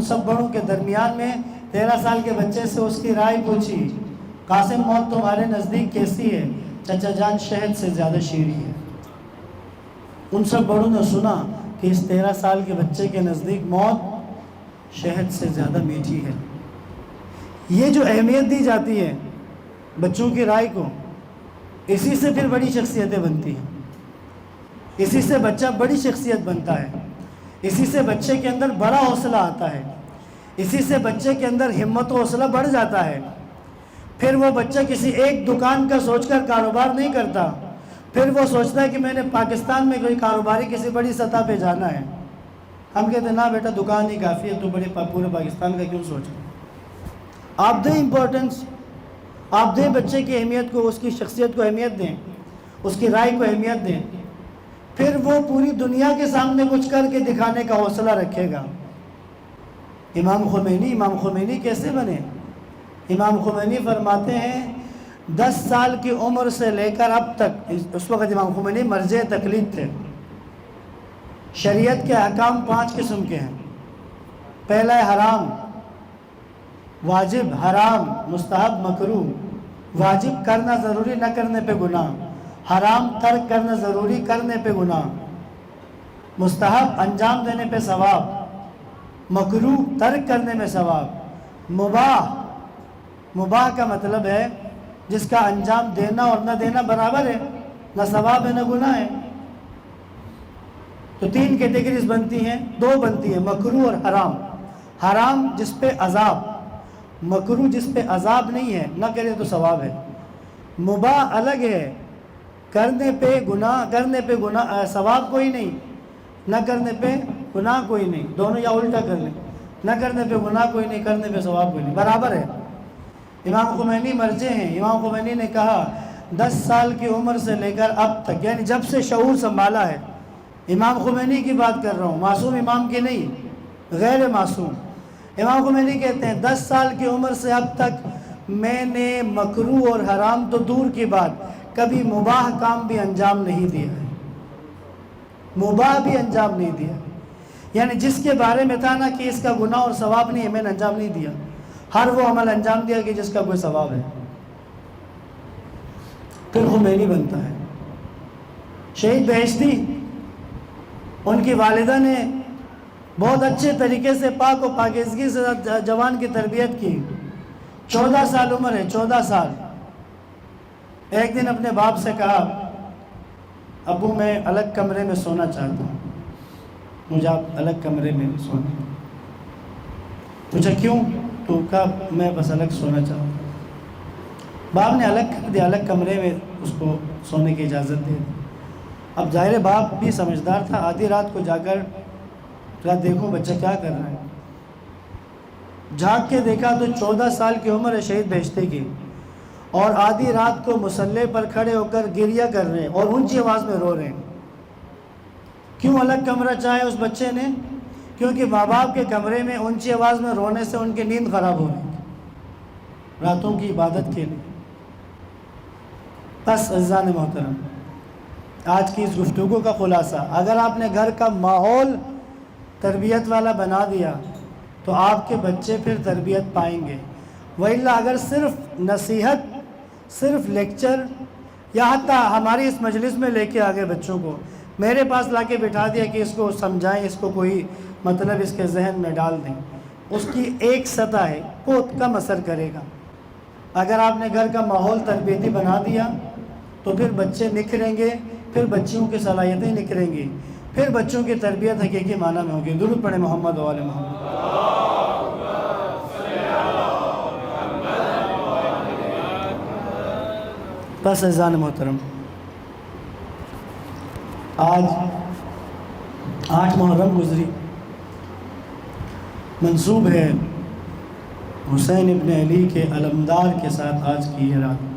سب بڑوں کے درمیان میں 13 سال کے بچے سے اس کی رائے پوچھی، قاسم موت تمہارے نزدیک کیسی ہے؟ چچا جان شہد سے زیادہ شیریں ہے۔ ان سب بڑوں نے سنا کہ اس 13 سال کے بچے کے نزدیک موت شہد سے زیادہ میٹھی ہے۔ یہ جو اہمیت دی جاتی ہے بچوں کی رائے کو، اسی سے پھر بڑی شخصیتیں بنتی ہیں، اسی سے بچہ بڑی شخصیت بنتا ہے، اسی سے بچے کے اندر بڑا حوصلہ آتا ہے، اسی سے بچے کے اندر ہمت و حوصلہ بڑھ جاتا ہے۔ پھر وہ بچہ کسی ایک دکان کا سوچ کر کاروبار نہیں کرتا، پھر وہ سوچتا ہے کہ میں نے پاکستان میں کوئی کاروباری کسی بڑی سطح پہ جانا ہے۔ ہم کہتے ہیں نا بیٹا دکان ہی کافی ہے، تو پورے پاکستان کا کیوں سوچ؟ آپ دیں امپورٹنس، آپ دیں بچے کی اہمیت کو، اس کی شخصیت کو اہمیت دیں، اس کی رائے کو اہمیت دیں، پھر وہ پوری دنیا کے سامنے کچھ کر کے دکھانے کا حوصلہ رکھے گا۔ امام خمینی کیسے بنے؟ امام خمینی فرماتے ہیں 10 سال کی عمر سے لے کر اب تک، اس وقت امام خمینی مرجع تقلید تھے، شریعت کے احکام 5 قسم کے ہیں۔ پہلا ہے حرام، واجب، حرام، مستحب، مکروہ۔ واجب کرنا ضروری، نہ کرنے پہ گناہ، حرام ترک کرنا ضروری، کرنے پہ گناہ، مستحب انجام دینے پہ ثواب، مکروہ ترک کرنے میں ثواب، مباح کا مطلب ہے جس کا انجام دینا اور نہ دینا برابر ہے، نہ ثواب ہے نہ گناہ ہے۔ تو 3 کیٹیگریز بنتی ہیں، 2 بنتی ہیں، مکروہ اور حرام۔ حرام جس پہ عذاب، مکروہ جس پہ عذاب نہیں ہے، نہ کرے تو ثواب ہے۔ مباح الگ ہے، کرنے پہ گناہ ثواب کوئی نہیں، نہ کرنے پہ گناہ کوئی نہیں، دونوں یا الٹا کر لیں، نہ کرنے پہ گناہ کوئی نہیں، کرنے پہ ثواب کوئی نہیں، برابر ہے۔ امام خمینی مرجع ہیں۔ امام خمینی نے کہا 10 سال کی عمر سے لے کر اب تک، یعنی جب سے شعور سنبھالا ہے، امام خمینی کی بات کر رہا ہوں، معصوم امام کی نہیں، غیر معصوم۔ امام خمینی کہتے ہیں 10 سال کی عمر سے اب تک میں نے مکروہ اور حرام تو دور کی بات، کبھی مباح کام بھی انجام نہیں دیا ہے، مباح بھی انجام نہیں دیا، یعنی جس کے بارے میں تھا نا کہ اس کا گناہ اور ثواب نہیں ہے، میں نے انجام نہیں دیا، ہر وہ عمل انجام دیا کہ جس کا کوئی ثواب ہے، پھر خمینی بنتا ہے۔ شہید بہشتی، ان کی والدہ نے بہت اچھے طریقے سے پاک و پاکیزگی سے جوان کی تربیت کی، 14 سال عمر ہے، 14 سال۔ ایک دن اپنے باپ سے کہا ابو میں الگ کمرے میں سونا چاہتا ہوں، مجھے آپ الگ کمرے میں سونا۔ پوچھا کیوں؟ تو کہا میں بس الگ سونا چاہتا ہوں۔ باپ نے الگ کر دیا، الگ کمرے میں اس کو سونے کی اجازت دے دی۔ اب ظاہر باپ بھی سمجھدار تھا، آدھی رات کو جا کر کہا دیکھو بچہ کیا کر رہا ہے، جھانک کے دیکھا تو 14 سال کی عمر ہے شہید بہشتی کی، اور آدھی رات کو مصلی پر کھڑے ہو کر گریہ کر رہے ہیں اور اونچی آواز میں رو رہے ہیں۔ کیوں الگ کمرہ چاہے اس بچے نے؟ کیونکہ ماں باپ کے کمرے میں اونچی آواز میں رونے سے ان کی نیند خراب ہو رہی ہے راتوں کی عبادت کے لیے۔ بس عزیزان محترم، آج کی اس گفتگو کا خلاصہ، اگر آپ نے گھر کا ماحول تربیت والا بنا دیا تو آپ کے بچے پھر تربیت پائیں گے، وَإِلَّا اگر صرف نصیحت، صرف لیکچر، یا حتیٰ ہماری اس مجلس میں لے کے آگے بچوں کو میرے پاس لا کے بٹھا دیا کہ اس کو سمجھائیں، اس کو کوئی مطلب اس کے ذہن میں ڈال دیں، اس کی ایک سطح ہے، بہت کم اثر کرے گا۔ اگر آپ نے گھر کا ماحول تربیتی بنا دیا تو پھر بچے نکھریں گے، پھر بچوں کی صلاحیتیں نکھریں گی، پھر بچوں کی تربیت حقیقی معنی میں ہوگی۔ درود پڑھیں محمد و آل محمد۔ بس عزیزان محترم، آج 8 محرم گزری، منسوب ہے حسین ابن علی کے علمدار کے ساتھ آج کی یہ رات۔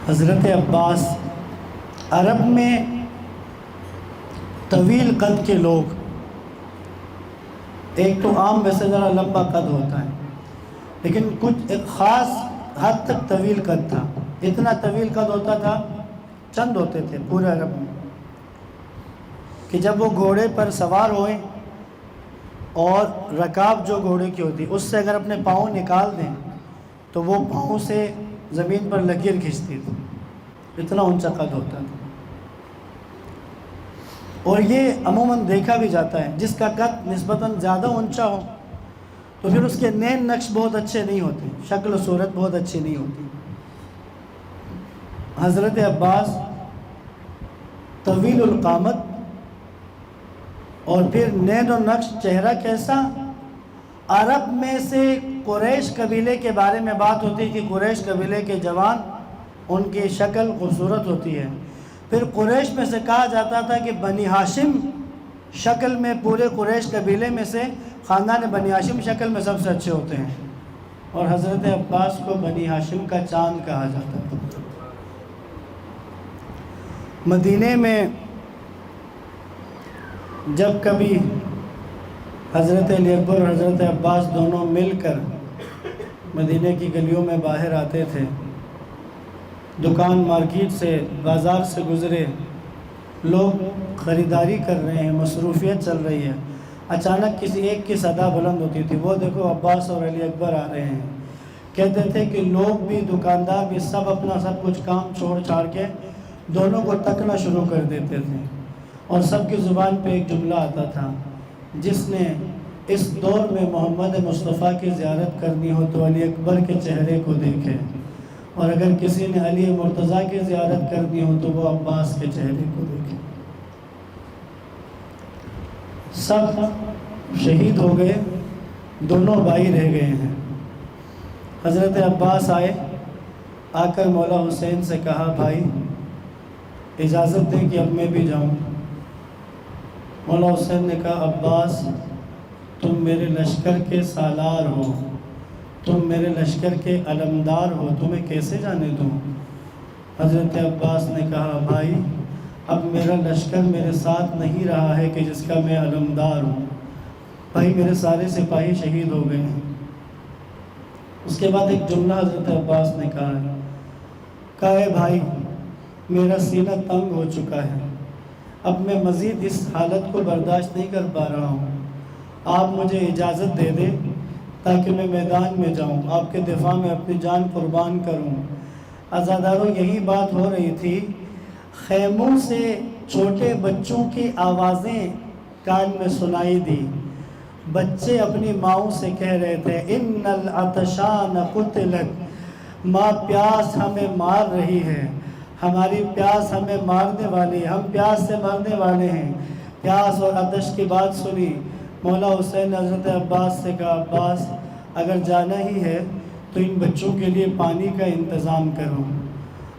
حضرت عباس، عرب میں طویل قد کے لوگ، ایک تو عام ویسے ذرا لمبا قد ہوتا ہے، لیکن کچھ ایک خاص حد تک طویل قد تھا۔ اتنا طویل قد ہوتا تھا، چند ہوتے تھے پورے عرب میں، کہ جب وہ گھوڑے پر سوار ہوئے اور رکاب جو گھوڑے کی ہوتی اس سے اگر اپنے پاؤں نکال دیں تو وہ پاؤں سے زمین پر لکیر کھینچتی تھی، اتنا اونچا قد ہوتا تھا۔ اور یہ عموماً دیکھا بھی جاتا ہے، جس کا قد نسبتاً زیادہ اونچا ہو تو پھر اس کے نین نقش بہت اچھے نہیں ہوتے، شکل و صورت بہت اچھی نہیں ہوتی۔ حضرت عباس طویل القامت، اور پھر نین و نقش، چہرہ کیسا؟ عرب میں سے قریش قبیلے کے بارے میں بات ہوتی کہ قریش قبیلے کے جوان، ان کی شکل خوبصورت ہوتی ہے۔ پھر قریش میں سے کہا جاتا تھا کہ بنی ہاشم شکل میں، پورے قریش قبیلے میں سے خاندان بنی ہاشم شکل میں سب سے اچھے ہوتے ہیں، اور حضرت عباس کو بنی ہاشم کا چاند کہا جاتا تھا۔ مدینے میں جب کبھی حضرت علی اکبر اور حضرت عباس دونوں مل کر مدینے کی گلیوں میں باہر آتے تھے، دکان مارکیٹ سے، بازار سے گزرے، لوگ خریداری کر رہے ہیں، مصروفیت چل رہی ہے، اچانک کسی ایک کی صدا بلند ہوتی تھی، وہ دیکھو عباس اور علی اکبر آ رہے ہیں۔ کہتے تھے کہ لوگ بھی، دکاندار بھی، سب اپنا سب کچھ کام چھوڑ چھاڑ کے دونوں کو تکنا شروع کر دیتے تھے، اور سب کی زبان پہ ایک جملہ آتا تھا، جس نے اس دور میں محمد مصطفیٰ کی زیارت کرنی ہو تو علی اکبر کے چہرے کو دیکھے، اور اگر کسی نے علی مرتضیٰ کی زیارت کرنی ہو تو وہ عباس کے چہرے کو دیکھے۔ سب شہید ہو گئے، دونوں بھائی رہ گئے ہیں۔ حضرت عباس آئے، آ کر مولا حسین سے کہا بھائی اجازت دیں کہ اب میں بھی جاؤں۔ مولا حسین نے کہا عباس تم میرے لشکر کے سالار ہو، تم میرے لشکر کے علمدار ہو، تمہیں کیسے جانے دوں؟ حضرت عباس نے کہا بھائی اب میرا لشکر میرے ساتھ نہیں رہا ہے کہ جس کا میں علمدار ہوں، بھائی میرے سارے سپاہی شہید ہو گئے ہیں۔ اس کے بعد ایک جملہ حضرت عباس نے کہا اے بھائی میرا سینہ تنگ ہو چکا ہے، اب میں مزید اس حالت کو برداشت نہیں کر پا رہا ہوں، آپ مجھے اجازت دے دیں تاکہ میں میدان میں جاؤں، آپ کے دفاع میں اپنی جان قربان کروں۔ عزاداروں یہی بات ہو رہی تھی، خیموں سے چھوٹے بچوں کی آوازیں کان میں سنائی دی، بچے اپنی ماؤں سے کہہ رہے تھے ان العطشان قتلت، ماں پیاس ہمیں مار رہی ہے، ہماری پیاس ہمیں مارنے والی ہے، ہم پیاس سے مرنے والے ہیں۔ پیاس اور عطش کی بات سنی، مولا حسین نے حضرت عباس سے کہا عباس اگر جانا ہی ہے تو ان بچوں کے لیے پانی کا انتظام کرو۔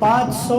500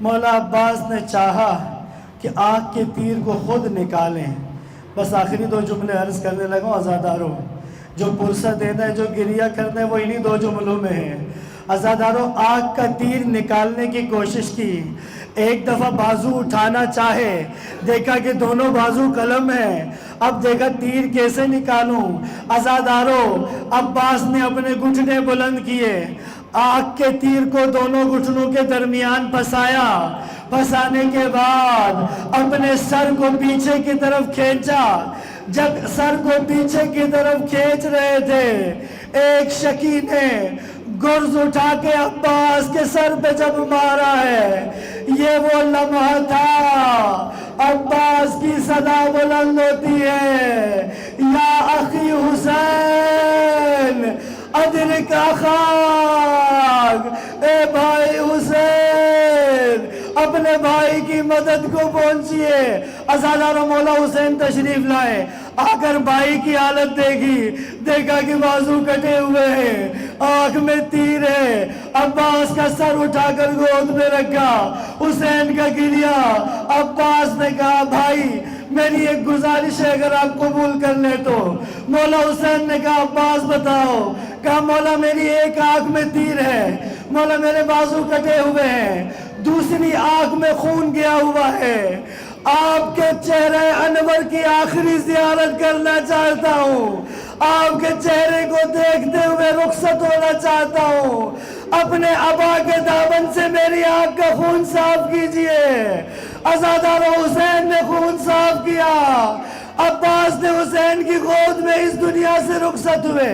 مولا عباس نے چاہا کہ آنکھ کے تیر کو خود نکالیں. بس آخری 2 جملے عرض کرنے لگا ہوں. عزاداروں، جو پرسہ دینا ہے، جو گریہ کرنا ہے، وہ انہی 2 جملوں میں ہے. عزاداروں، آنکھ کا تیر نکالنے کی کوشش کی. ایک دفعہ بازو اٹھانا چاہے، دیکھا کہ دونوں بازو قلم ہیں. اب دیکھا تیر کیسے نکالوں. عزاداروں، عباس نے اپنے گھٹنے بلند کیے، آنکھ کے تیر کو دونوں گھٹنوں کے درمیان پھنسایا. پھنسانے کے بعد اپنے سر کو پیچھے کی طرف کھینچا. جب سر کو پیچھے کی طرف کھینچ رہے تھے، ایک شکی نے گرز اٹھا کے عباس کے سر پہ جب مارا ہے، یہ وہ لمحہ تھا. عباس کی صدا بلند ہوتی ہے، یا اخی حسین ادرک اخاک. اے بھائی حسین، اپنے بھائی کی مدد کو پہنچیے. عزاداروں، مولا حسین تشریف لائے. آ کر بھائی کی حالت دیکھی، دیکھا کہ بازو کٹے ہوئے ہیں، آنکھ میں تیر ہے. عباس کا سر اٹھا کر گود میں رکھا. حسین کا گریہ. عباس نے کہا بھائی میری ایک گزارش ہے، اگر آپ قبول کر لیں تو. مولا حسین نے کہا عباس بتاؤ. کہا مولا میری ایک آنکھ میں تیر ہے، مولا میرے بازو کٹے ہوئے ہیں، دوسری آنکھ میں خون گیا ہوا ہے. آپ کے چہرہ انور کی آخری زیارت کرنا چاہتا ہوں، آپ کے چہرے کو دیکھتے ہوئے رخصت ہونا چاہتا ہوں. اپنے ابا کے دامن سے میری آنکھ کا خون صاف کیجئے. عزاداروں، حسین نے خون صاف کیا. عباس نے حسین کی گود میں اس دنیا سے رخصت ہوئے.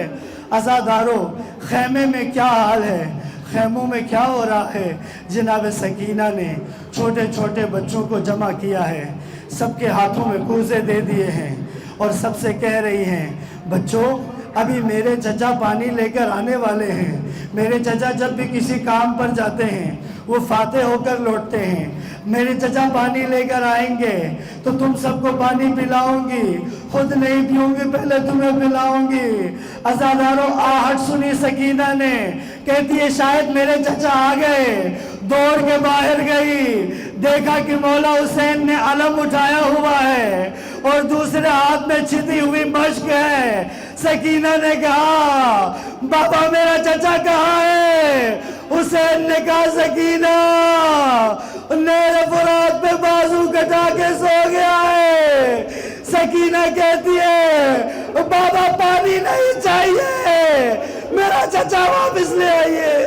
عزاداروں، خیمے میں کیا حال ہے، خیموں میں کیا ہو رہا ہے. جناب سکینہ نے چھوٹے چھوٹے بچوں کو جمع کیا ہے، سب کے ہاتھوں میں کوزے دے دیے ہیں اور سب سے کہہ رہی ہیں بچوں ابھی میرے چچا پانی لے کر آنے والے ہیں. میرے چچا جب بھی کسی کام پر جاتے ہیں وہ فاتح ہو کر لوٹتے ہیں. میرے چچا پانی لے کر آئیں گے تو تم سب کو پانی پلاؤں گی، خود نہیں پیوں گی، پہلے تمہیں پلاؤں گی. عزاداروں، آہٹ سنی سکینہ نے، کہتی ہے شاید میرے چچا آ گئے. دوڑ کے باہر گئی، دیکھا کہ مولا حسین نے علم اٹھایا ہوا ہے اور دوسرے ہاتھ میں چھتی ہوئی مشک ہے. سکینہ نے کہا بابا میرا چچا کہاں ہے؟ حسین نے کہا سکینہ میرے فرات پہ بازو کٹا کے سو گیا ہے. سکینہ کہتی ہے بابا پانی نہیں چاہیے، میرا چچا واپس لے آئیے.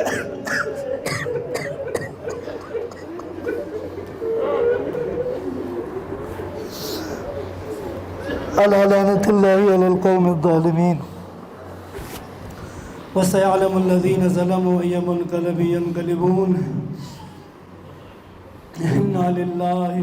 لعنت اللہ علی القوم الظالمین. وسيعلم الذين ظلموا أي منقلب ينقلبون. إنا لله